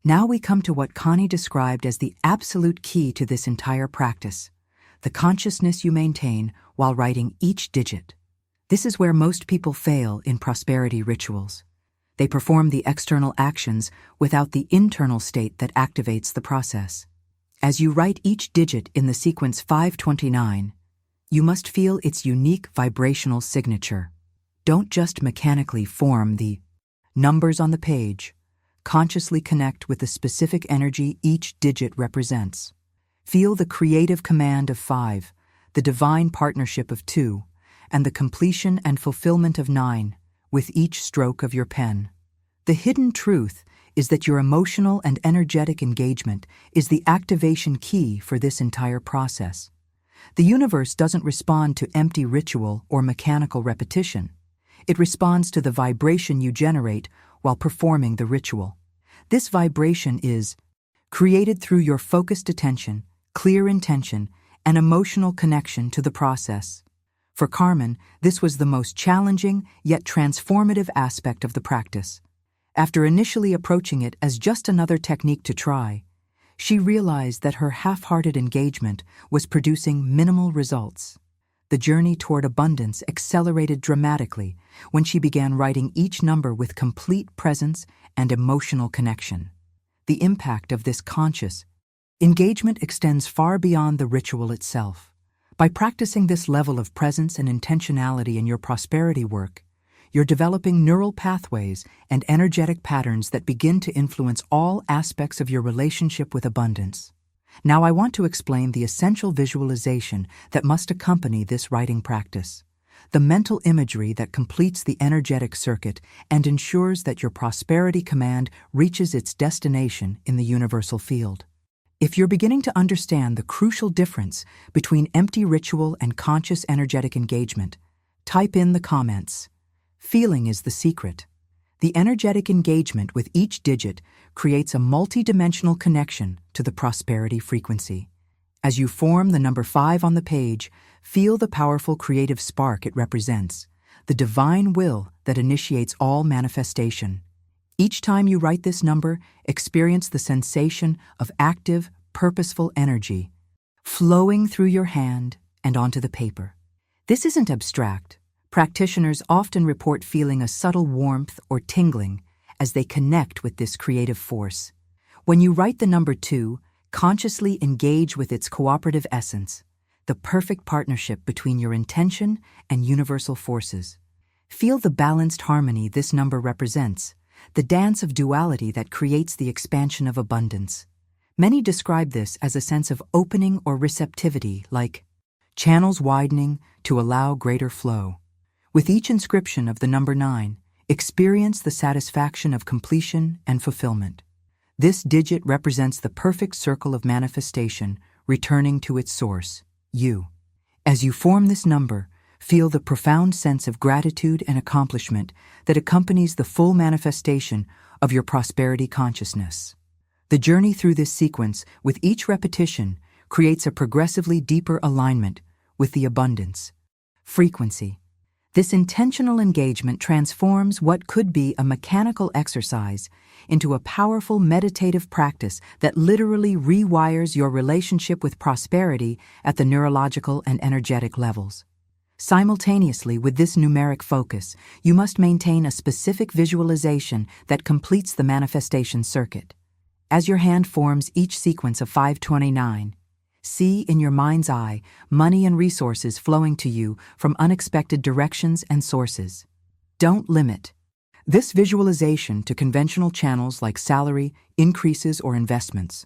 Now we come to what Connie described as the absolute key to this entire practice: the consciousness you maintain while writing each digit. This is where most people fail in prosperity rituals. They perform the external actions without the internal state that activates the process. As you write each digit in the sequence 529, you must feel its unique vibrational signature. Don't just mechanically form the numbers on the page. Consciously connect with the specific energy each digit represents. Feel the creative command of 5, the divine partnership of 2, and the completion and fulfillment of 9 with each stroke of your pen. The hidden truth is that your emotional and energetic engagement is the activation key for this entire process. The universe doesn't respond to empty ritual or mechanical repetition. It responds to the vibration you generate while performing the ritual. This vibration is created through your focused attention, clear intention, and emotional connection to the process. For Carmen, this was the most challenging yet transformative aspect of the practice. After initially approaching it as just another technique to try, she realized that her half-hearted engagement was producing minimal results. The journey toward abundance accelerated dramatically when she began writing each number with complete presence and emotional connection. The impact of this conscious engagement extends far beyond the ritual itself. By practicing this level of presence and intentionality in your prosperity work, you're developing neural pathways and energetic patterns that begin to influence all aspects of your relationship with abundance. Now I want to explain the essential visualization that must accompany this writing practice, the mental imagery that completes the energetic circuit and ensures that your prosperity command reaches its destination in the universal field. If you're beginning to understand the crucial difference between empty ritual and conscious energetic engagement, type in the comments. Feeling is the secret. The energetic engagement with each digit creates a multi-dimensional connection to the prosperity frequency. As you form the number 5 on the page, feel the powerful creative spark it represents, the divine will that initiates all manifestation. Each time you write this number, experience the sensation of active, purposeful energy flowing through your hand and onto the paper. This isn't abstract. Practitioners often report feeling a subtle warmth or tingling as they connect with this creative force. When you write the number 2, consciously engage with its cooperative essence, the perfect partnership between your intention and universal forces. Feel the balanced harmony this number represents, the dance of duality that creates the expansion of abundance. Many describe this as a sense of opening or receptivity, like channels widening to allow greater flow. With each inscription of the number 9, experience the satisfaction of completion and fulfillment. This digit represents the perfect circle of manifestation, returning to its source, you. As you form this number, feel the profound sense of gratitude and accomplishment that accompanies the full manifestation of your prosperity consciousness. The journey through this sequence, with each repetition, creates a progressively deeper alignment with the abundance frequency. This intentional engagement transforms what could be a mechanical exercise into a powerful meditative practice that literally rewires your relationship with prosperity at the neurological and energetic levels. Simultaneously with this numeric focus, you must maintain a specific visualization that completes the manifestation circuit. As your hand forms each sequence of 529, see in your mind's eye money and resources flowing to you from unexpected directions and sources. Don't limit this visualization to conventional channels like salary, increases, or investments.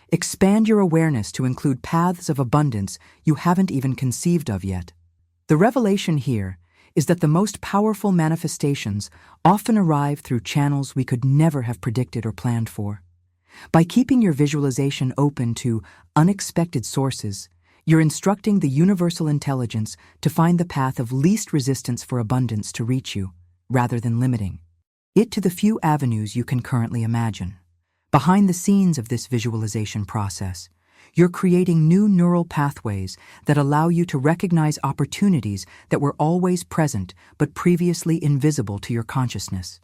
Expand your awareness to include paths of abundance you haven't even conceived of yet. The revelation here is that the most powerful manifestations often arrive through channels we could never have predicted or planned for. By keeping your visualization open to unexpected sources, you're instructing the universal intelligence to find the path of least resistance for abundance to reach you, rather than limiting it to the few avenues you can currently imagine. Behind the scenes of this visualization process, you're creating new neural pathways that allow you to recognize opportunities that were always present but previously invisible to your consciousness.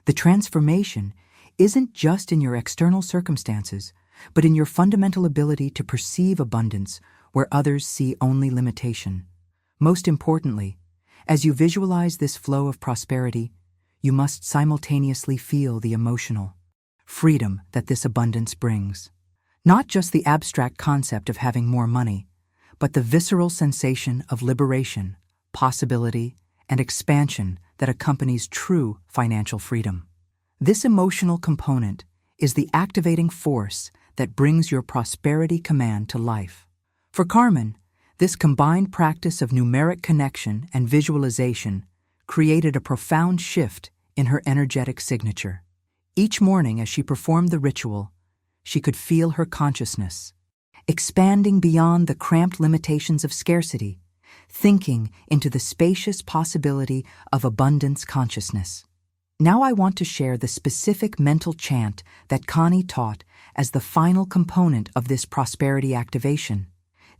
The transformation isn't just in your external circumstances, but in your fundamental ability to perceive abundance where others see only limitation. Most importantly, as you visualize this flow of prosperity, you must simultaneously feel the emotional freedom that this abundance brings. Not just the abstract concept of having more money, but the visceral sensation of liberation, possibility, and expansion that accompanies true financial freedom. This emotional component is the activating force that brings your prosperity command to life. For Carmen, this combined practice of numeric connection and visualization created a profound shift in her energetic signature. Each morning as she performed the ritual, she could feel her consciousness expanding beyond the cramped limitations of scarcity, thinking into the spacious possibility of abundance consciousness. Now I want to share the specific mental chant that Connie taught as the final component of this prosperity activation,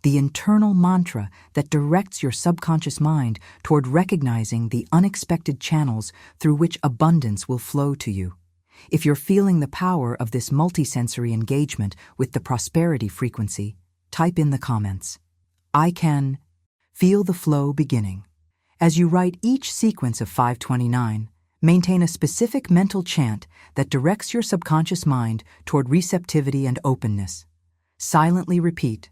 the internal mantra that directs your subconscious mind toward recognizing the unexpected channels through which abundance will flow to you. If you're feeling the power of this multisensory engagement with the prosperity frequency, type in the comments. I can feel the flow beginning. As you write each sequence of 529, maintain a specific mental chant that directs your subconscious mind toward receptivity and openness. Silently repeat,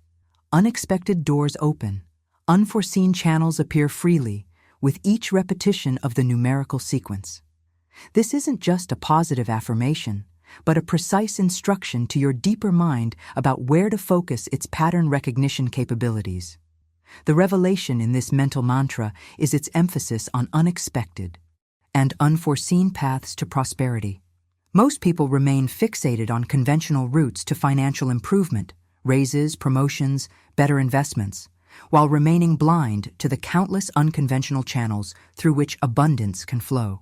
unexpected doors open, unforeseen channels appear freely with each repetition of the numerical sequence. This isn't just a positive affirmation, but a precise instruction to your deeper mind about where to focus its pattern recognition capabilities. The revelation in this mental mantra is its emphasis on unexpected and unforeseen paths to prosperity. Most people remain fixated on conventional routes to financial improvement, raises, promotions, better investments, while remaining blind to the countless unconventional channels through which abundance can flow.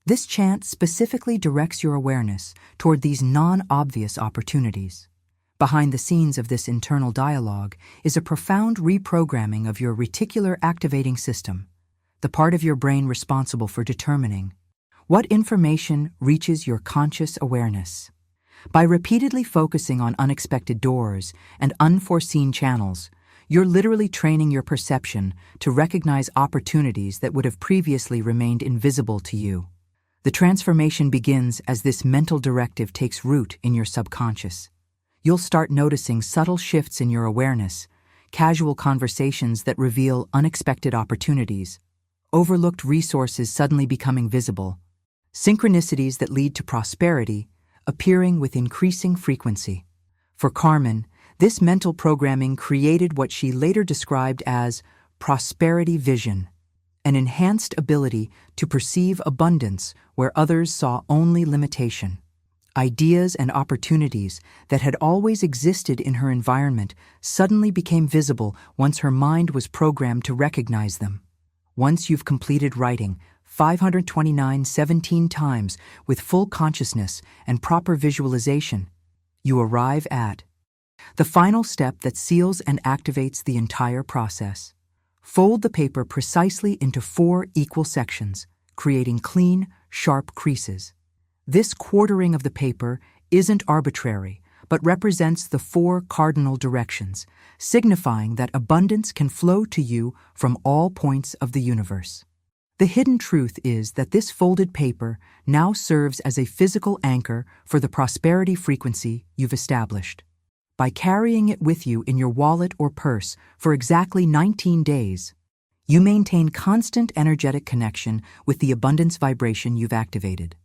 This chant specifically directs your awareness toward these non-obvious opportunities. Behind the scenes of this internal dialogue is a profound reprogramming of your reticular activating system, the part of your brain responsible for determining what information reaches your conscious awareness. By repeatedly focusing on unexpected doors and unforeseen channels, you're literally training your perception to recognize opportunities that would have previously remained invisible to you. The transformation begins as this mental directive takes root in your subconscious. You'll start noticing subtle shifts in your awareness, casual conversations that reveal unexpected opportunities, overlooked resources suddenly becoming visible, synchronicities that lead to prosperity appearing with increasing frequency. For Carmen, this mental programming created what she later described as prosperity vision, an enhanced ability to perceive abundance where others saw only limitation. Ideas and opportunities that had always existed in her environment suddenly became visible once her mind was programmed to recognize them. Once you've completed writing 529 17 times with full consciousness and proper visualization, you arrive at the final step that seals and activates the entire process. Fold the paper precisely into 4 equal sections, creating clean, sharp creases. This quartering of the paper isn't arbitrary, but represents the 4 cardinal directions, signifying that abundance can flow to you from all points of the universe. The hidden truth is that this folded paper now serves as a physical anchor for the prosperity frequency you've established. By carrying it with you in your wallet or purse for exactly 19 days, you maintain constant energetic connection with the abundance vibration you've activated.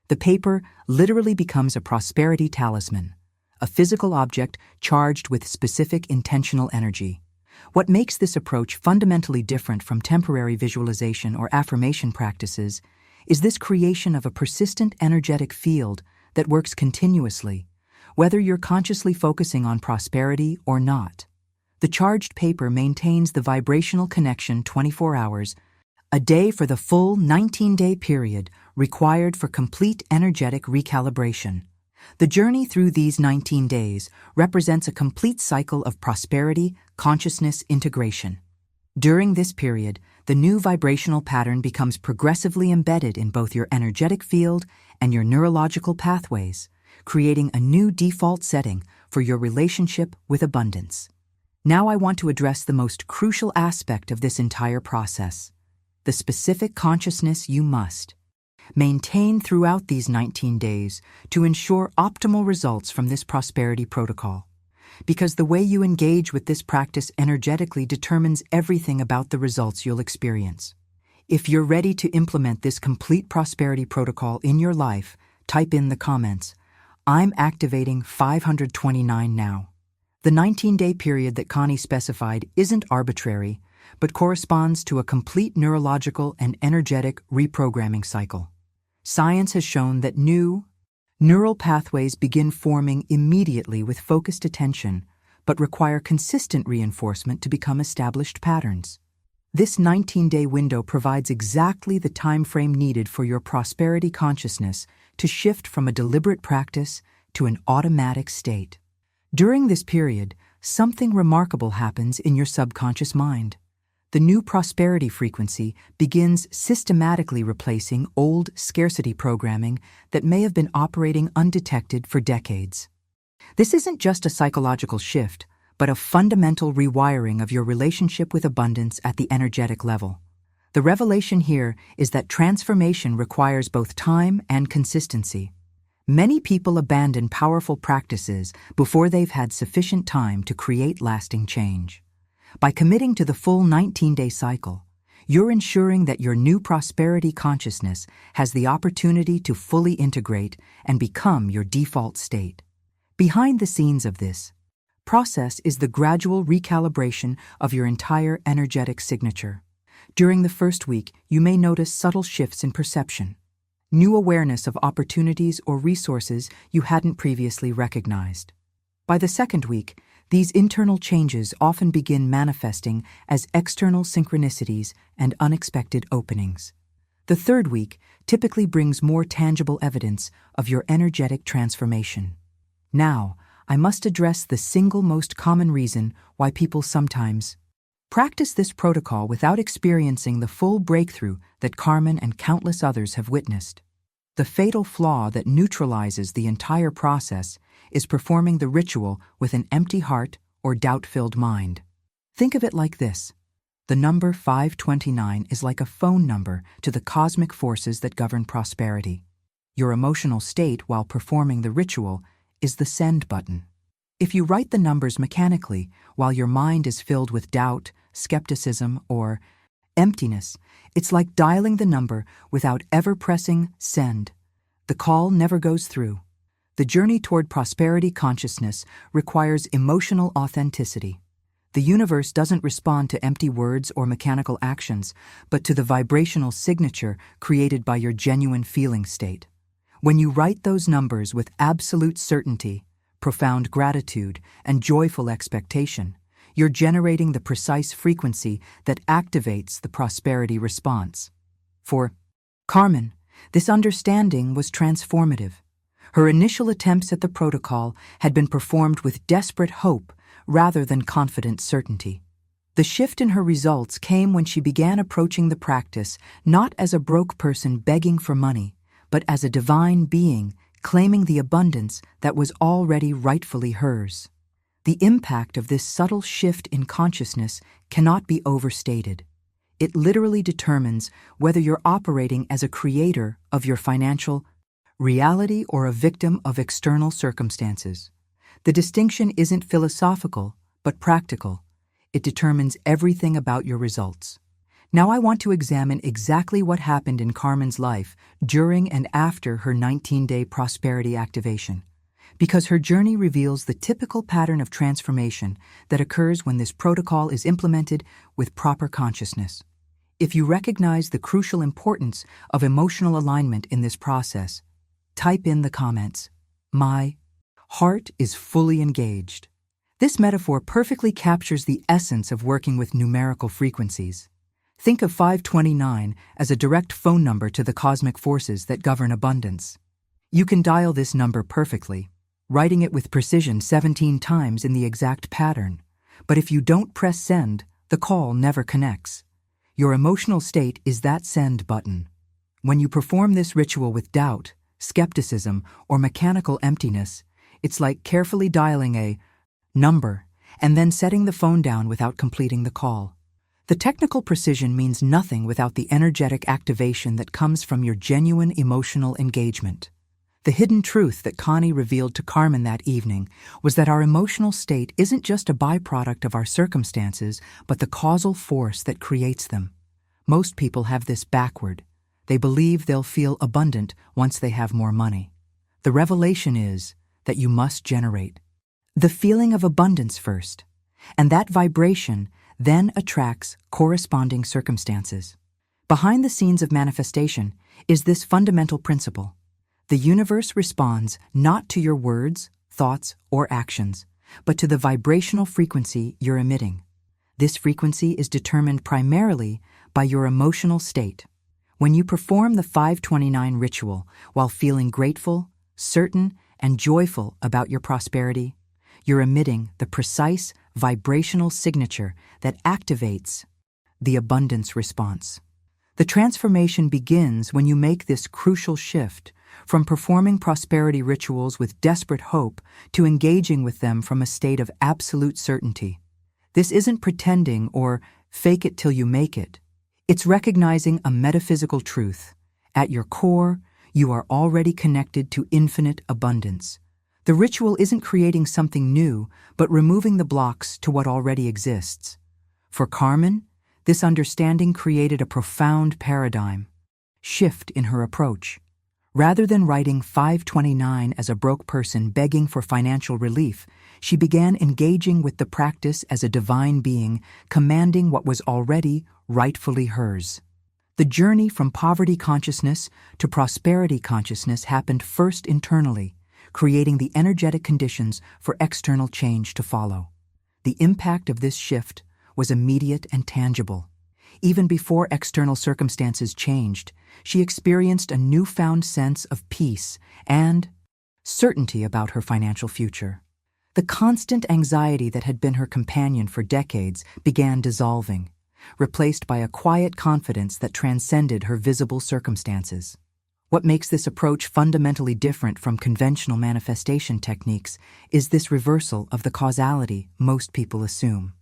The paper literally becomes a prosperity talisman, a physical object charged with specific intentional energy. What makes this approach fundamentally different from temporary visualization or affirmation practices is this creation of a persistent energetic field that works continuously, whether you're consciously focusing on prosperity or not. The charged paper maintains the vibrational connection 24 hours a day for the full 19-day period required for complete energetic recalibration. The journey through these 19 days represents a complete cycle of prosperity, consciousness integration. During this period, the new vibrational pattern becomes progressively embedded in both your energetic field and your neurological pathways, creating a new default setting for your relationship with abundance. Now I want to address the most crucial aspect of this entire process, the specific consciousness you must maintain throughout these 19 days to ensure optimal results from this prosperity protocol. Because the way you engage with this practice energetically determines everything about the results you'll experience. If you're ready to implement this complete prosperity protocol in your life, type in the comments, I'm activating 529 now. The 19-day period that Connie specified isn't arbitrary, but corresponds to a complete neurological and energetic reprogramming cycle. Science has shown that new, Neural pathways begin forming immediately with focused attention, but require consistent reinforcement to become established patterns. This 19-day window provides exactly the time frame needed for your prosperity consciousness to shift from a deliberate practice to an automatic state. During this period, something remarkable happens in your subconscious mind. The new prosperity frequency begins systematically replacing old scarcity programming that may have been operating undetected for decades. This isn't just a psychological shift, but a fundamental rewiring of your relationship with abundance at the energetic level. The revelation here is that transformation requires both time and consistency. Many people abandon powerful practices before they've had sufficient time to create lasting change. By committing to the full 19-day cycle, you're ensuring that your new prosperity consciousness has the opportunity to fully integrate and become your default state. Behind the scenes of this process is the gradual recalibration of your entire energetic signature. During the first week, you may notice subtle shifts in perception, new awareness of opportunities or resources you hadn't previously recognized. By the second week, these internal changes often begin manifesting as external synchronicities and unexpected openings. The third week typically brings more tangible evidence of your energetic transformation. Now, I must address the single most common reason why people sometimes practice this protocol without experiencing the full breakthrough that Carmen and countless others have witnessed. The fatal flaw that neutralizes the entire process is performing the ritual with an empty heart or doubt-filled mind. Think of it like this. The number 529 is like a phone number to the cosmic forces that govern prosperity. Your emotional state while performing the ritual is the send button. If you write the numbers mechanically while your mind is filled with doubt, skepticism, or emptiness, it's like dialing the number without ever pressing send. The call never goes through. The journey toward prosperity consciousness requires emotional authenticity. The universe doesn't respond to empty words or mechanical actions, but to the vibrational signature created by your genuine feeling state. When you write those numbers with absolute certainty, profound gratitude, and joyful expectation, you're generating the precise frequency that activates the prosperity response. For Carmen, this understanding was transformative. Her initial attempts at the protocol had been performed with desperate hope rather than confident certainty. The shift in her results came when she began approaching the practice not as a broke person begging for money, but as a divine being claiming the abundance that was already rightfully hers. The impact of this subtle shift in consciousness cannot be overstated. It literally determines whether you're operating as a creator of your financial reality or a victim of external circumstances. The distinction isn't philosophical, but practical. It determines everything about your results. Now I want to examine exactly what happened in Carmen's life during and after her 19-day prosperity activation, because her journey reveals the typical pattern of transformation that occurs when this protocol is implemented with proper consciousness. If you recognize the crucial importance of emotional alignment in this process, type in the comments, "My heart is fully engaged." This metaphor perfectly captures the essence of working with numerical frequencies. Think of 529 as a direct phone number to the cosmic forces that govern abundance. You can dial this number perfectly, writing it with precision 17 times in the exact pattern. But if you don't press send, the call never connects. Your emotional state is that send button. When you perform this ritual with doubt, skepticism, or mechanical emptiness, it's like carefully dialing a number and then setting the phone down without completing the call. The technical precision means nothing without the energetic activation that comes from your genuine emotional engagement. The hidden truth that Connie revealed to Carmen that evening was that our emotional state isn't just a byproduct of our circumstances, but the causal force that creates them. Most people have this backward. They believe they'll feel abundant once they have more money. The revelation is that you must generate the feeling of abundance first, and that vibration then attracts corresponding circumstances. Behind the scenes of manifestation is this fundamental principle. The universe responds not to your words, thoughts, or actions, but to the vibrational frequency you're emitting. This frequency is determined primarily by your emotional state. When you perform the 529 ritual while feeling grateful, certain, and joyful about your prosperity, you're emitting the precise vibrational signature that activates the abundance response. The transformation begins when you make this crucial shift from performing prosperity rituals with desperate hope to engaging with them from a state of absolute certainty. This isn't pretending or fake it till you make it. It's recognizing a metaphysical truth. At your core, you are already connected to infinite abundance. The ritual isn't creating something new, but removing the blocks to what already exists. For Carmen, this understanding created a profound paradigm shift in her approach. Rather than writing 529 as a broke person begging for financial relief, she began engaging with the practice as a divine being, commanding what was already rightfully hers. The journey from poverty consciousness to prosperity consciousness happened first internally, creating the energetic conditions for external change to follow. The impact of this shift was immediate and tangible. Even before external circumstances changed, she experienced a newfound sense of peace and certainty about her financial future. The constant anxiety that had been her companion for decades began dissolving, replaced by a quiet confidence that transcended her visible circumstances. What makes this approach fundamentally different from conventional manifestation techniques is this reversal of the causality most people assume.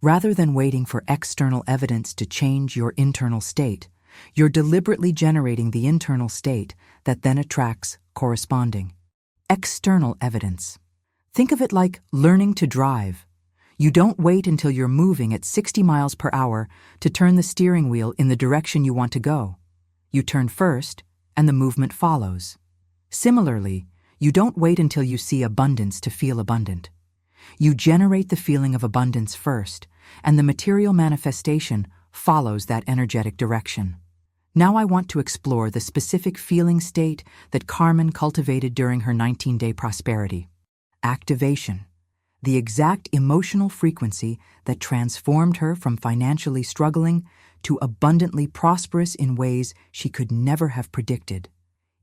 Rather than waiting for external evidence to change your internal state, you're deliberately generating the internal state that then attracts corresponding external evidence. Think of it like learning to drive. You don't wait until you're moving at 60 miles per hour to turn the steering wheel in the direction you want to go. You turn first, and the movement follows. Similarly, you don't wait until you see abundance to feel abundant. You generate the feeling of abundance first, and the material manifestation follows that energetic direction. Now I want to explore the specific feeling state that Carmen cultivated during her 19-day prosperity. Activation, the exact emotional frequency that transformed her from financially struggling to abundantly prosperous in ways she could never have predicted.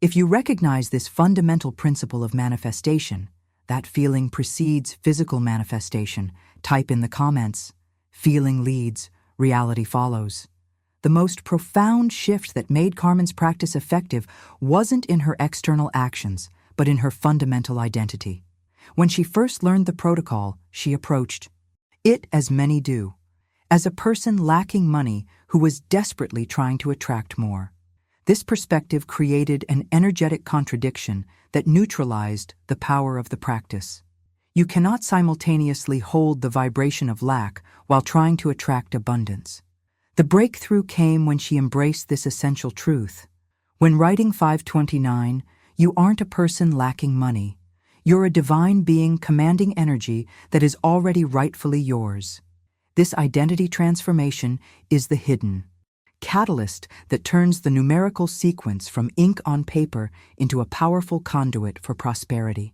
If you recognize this fundamental principle of manifestation, that feeling precedes physical manifestation. Type in the comments. Feeling leads, reality follows. The most profound shift that made Carmen's practice effective wasn't in her external actions, but in her fundamental identity. When she first learned the protocol, she approached it, as many do, as a person lacking money who was desperately trying to attract more. This perspective created an energetic contradiction that neutralized the power of the practice. You cannot simultaneously hold the vibration of lack while trying to attract abundance. The breakthrough came when she embraced this essential truth. When writing 529, you aren't a person lacking money. You're a divine being commanding energy that is already rightfully yours. This identity transformation is the hidden catalyst that turns the numerical sequence from ink on paper into a powerful conduit for prosperity.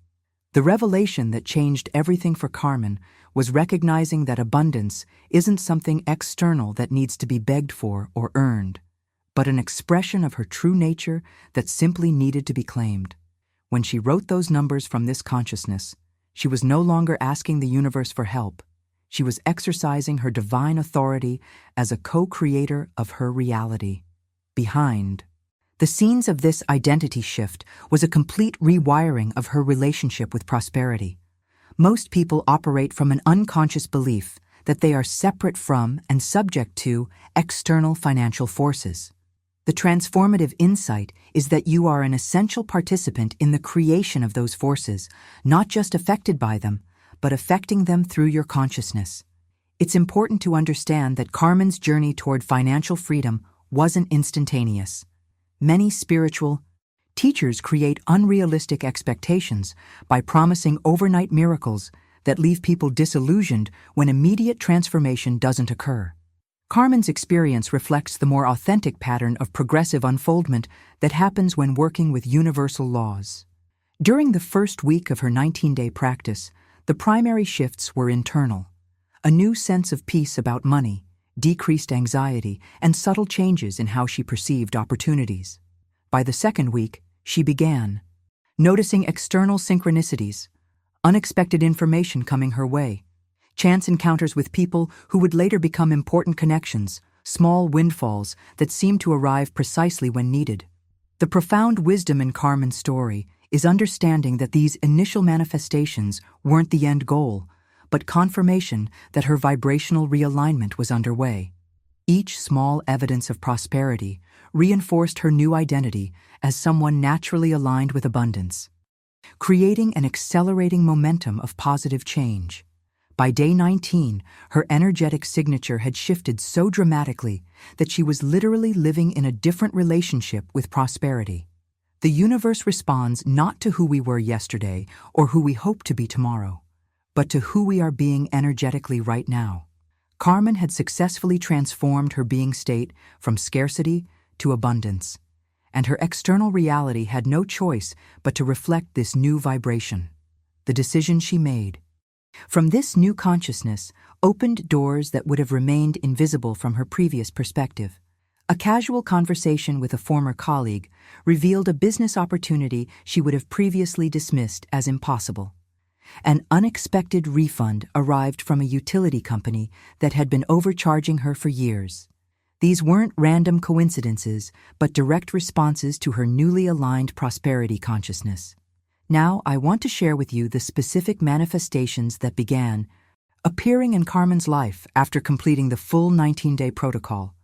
The revelation that changed everything for Carmen was recognizing that abundance isn't something external that needs to be begged for or earned, but an expression of her true nature that simply needed to be claimed. When she wrote those numbers from this consciousness, she was no longer asking the universe for help. She was exercising her divine authority as a co-creator of her reality. Behind the scenes of this identity shift was a complete rewiring of her relationship with prosperity. Most people operate from an unconscious belief that they are separate from and subject to external financial forces. The transformative insight is that you are an essential participant in the creation of those forces, not just affected by them, but affecting them through your consciousness. It's important to understand that Carmen's journey toward financial freedom wasn't instantaneous. Many spiritual teachers create unrealistic expectations by promising overnight miracles that leave people disillusioned when immediate transformation doesn't occur. Carmen's experience reflects the more authentic pattern of progressive unfoldment that happens when working with universal laws. During the first week of her 19-day practice, the primary shifts were internal. A new sense of peace about money, decreased anxiety, and subtle changes in how she perceived opportunities. By the second week, she began noticing external synchronicities, unexpected information coming her way, chance encounters with people who would later become important connections, small windfalls that seemed to arrive precisely when needed. The profound wisdom in Carmen's story is understanding that these initial manifestations weren't the end goal, but confirmation that her vibrational realignment was underway. Each small evidence of prosperity reinforced her new identity as someone naturally aligned with abundance, creating an accelerating momentum of positive change. By day 19, her energetic signature had shifted so dramatically that she was literally living in a different relationship with prosperity. The universe responds not to who we were yesterday or who we hope to be tomorrow, but to who we are being energetically right now. Carmen had successfully transformed her being state from scarcity to abundance, and her external reality had no choice but to reflect this new vibration. The decision she made from this new consciousness opened doors that would have remained invisible from her previous perspective. A casual conversation with a former colleague revealed a business opportunity she would have previously dismissed as impossible. An unexpected refund arrived from a utility company that had been overcharging her for years. These weren't random coincidences, but direct responses to her newly aligned prosperity consciousness. Now, I want to share with you the specific manifestations that began appearing in Carmen's life after completing the full 19-day protocol.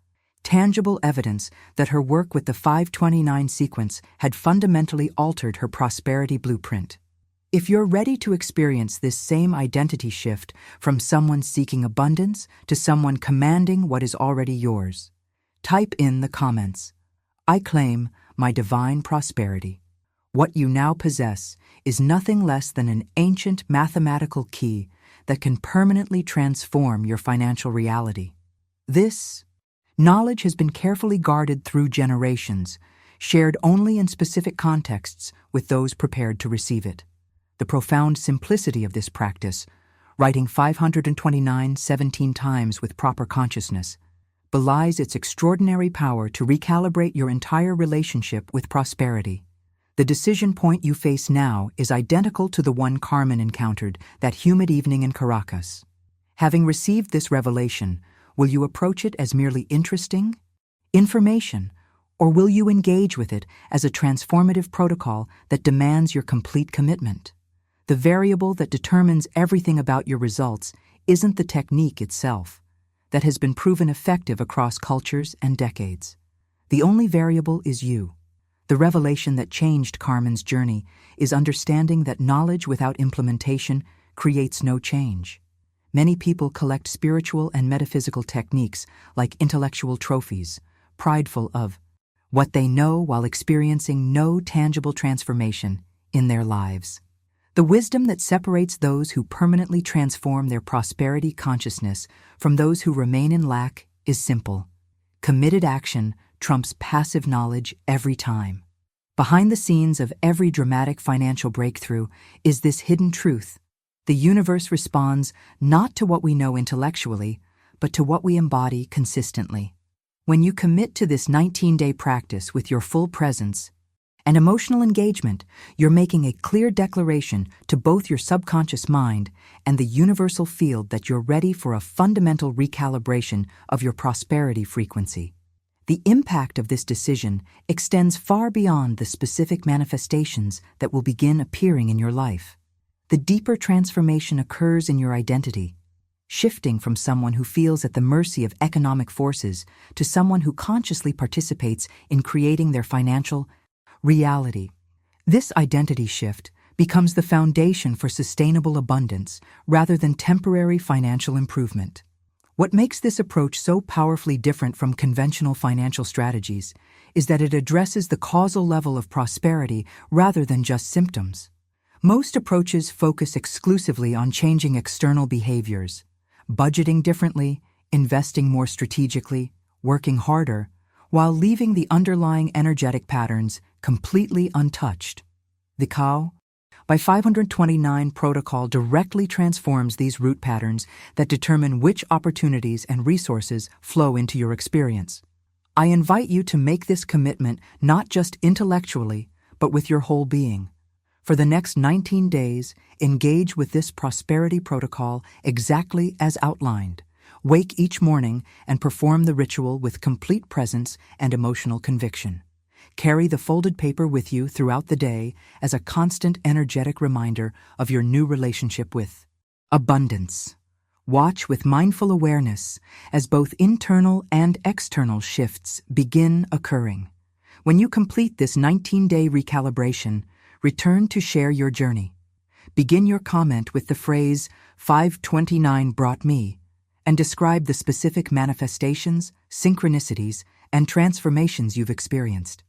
Tangible evidence that her work with the 529 sequence had fundamentally altered her prosperity blueprint. If you're ready to experience this same identity shift from someone seeking abundance to someone commanding what is already yours, type in the comments, "I claim my divine prosperity." What you now possess is nothing less than an ancient mathematical key that can permanently transform your financial reality. This knowledge has been carefully guarded through generations, shared only in specific contexts with those prepared to receive it. The profound simplicity of this practice, writing 529 17 times with proper consciousness, belies its extraordinary power to recalibrate your entire relationship with prosperity. The decision point you face now is identical to the one Carmen encountered that humid evening in Caracas. Having received this revelation, will you approach it as merely interesting information, or will you engage with it as a transformative protocol that demands your complete commitment? The variable that determines everything about your results isn't the technique itself, that has been proven effective across cultures and decades. The only variable is you. The revelation that changed Carmen's journey is understanding that knowledge without implementation creates no change. Many people collect spiritual and metaphysical techniques like intellectual trophies, prideful of what they know while experiencing no tangible transformation in their lives. The wisdom that separates those who permanently transform their prosperity consciousness from those who remain in lack is simple. Committed action trumps passive knowledge every time. Behind the scenes of every dramatic financial breakthrough is this hidden truth. The universe responds not to what we know intellectually, but to what we embody consistently. When you commit to this 19-day practice with your full presence and emotional engagement, you're making a clear declaration to both your subconscious mind and the universal field that you're ready for a fundamental recalibration of your prosperity frequency. The impact of this decision extends far beyond the specific manifestations that will begin appearing in your life. The deeper transformation occurs in your identity, shifting from someone who feels at the mercy of economic forces to someone who consciously participates in creating their financial reality. This identity shift becomes the foundation for sustainable abundance rather than temporary financial improvement. What makes this approach so powerfully different from conventional financial strategies is that it addresses the causal level of prosperity rather than just symptoms. Most approaches focus exclusively on changing external behaviors, budgeting differently, investing more strategically, working harder, while leaving the underlying energetic patterns completely untouched. The Cow by 529 protocol directly transforms these root patterns that determine which opportunities and resources flow into your experience. I invite you to make this commitment not just intellectually, but with your whole being. For the next 19 days, engage with this prosperity protocol exactly as outlined. Wake each morning and perform the ritual with complete presence and emotional conviction. Carry the folded paper with you throughout the day as a constant energetic reminder of your new relationship with abundance. Watch with mindful awareness as both internal and external shifts begin occurring. When you complete this 19-day recalibration, return to share your journey. Begin your comment with the phrase, 529 brought me, and describe the specific manifestations, synchronicities, and transformations you've experienced.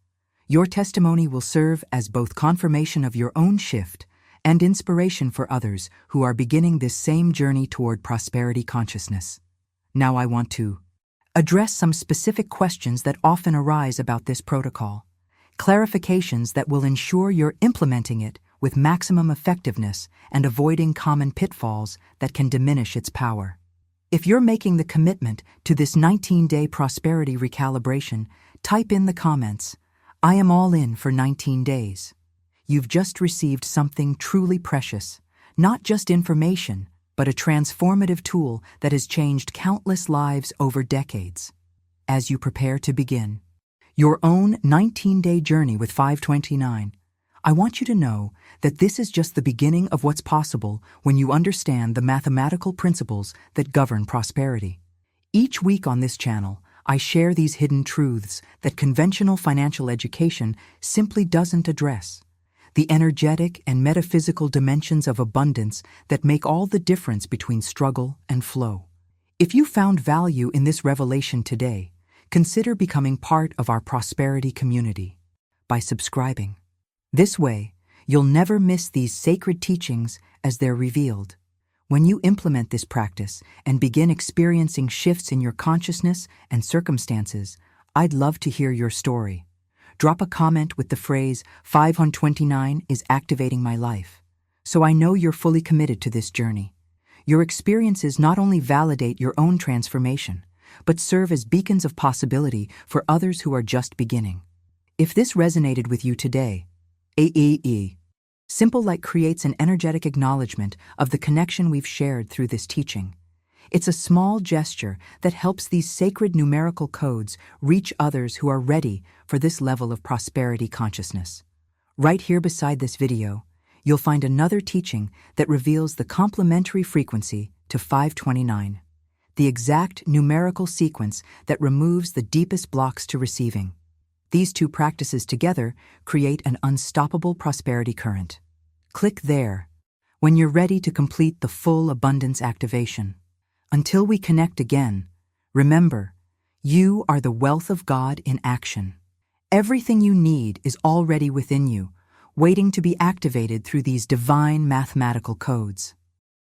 Your testimony will serve as both confirmation of your own shift and inspiration for others who are beginning this same journey toward prosperity consciousness. Now I want to address some specific questions that often arise about this protocol, clarifications that will ensure you're implementing it with maximum effectiveness and avoiding common pitfalls that can diminish its power. If you're making the commitment to this 19-day prosperity recalibration, type in the comments, "I am all in for 19 days." You've just received something truly precious, not just information, but a transformative tool that has changed countless lives over decades. As you prepare to begin your own 19-day journey with 529, I want you to know that this is just the beginning of what's possible when you understand the mathematical principles that govern prosperity. Each week on this channel, I share these hidden truths that conventional financial education simply doesn't address. The energetic and metaphysical dimensions of abundance that make all the difference between struggle and flow. If you found value in this revelation today, consider becoming part of our prosperity community by subscribing. This way, you'll never miss these sacred teachings as they're revealed. When you implement this practice and begin experiencing shifts in your consciousness and circumstances, I'd love to hear your story. Drop a comment with the phrase, 529 is activating my life, so I know you're fully committed to this journey. Your experiences not only validate your own transformation, but serve as beacons of possibility for others who are just beginning. If this resonated with you today, Simple Like creates an energetic acknowledgement of the connection we've shared through this teaching. It's a small gesture that helps these sacred numerical codes reach others who are ready for this level of prosperity consciousness. Right here beside this video, you'll find another teaching that reveals the complementary frequency to 529, the exact numerical sequence that removes the deepest blocks to receiving. These two practices together create an unstoppable prosperity current. Click there when you're ready to complete the full abundance activation. Until we connect again, remember, you are the wealth of God in action. Everything you need is already within you, waiting to be activated through these divine mathematical codes.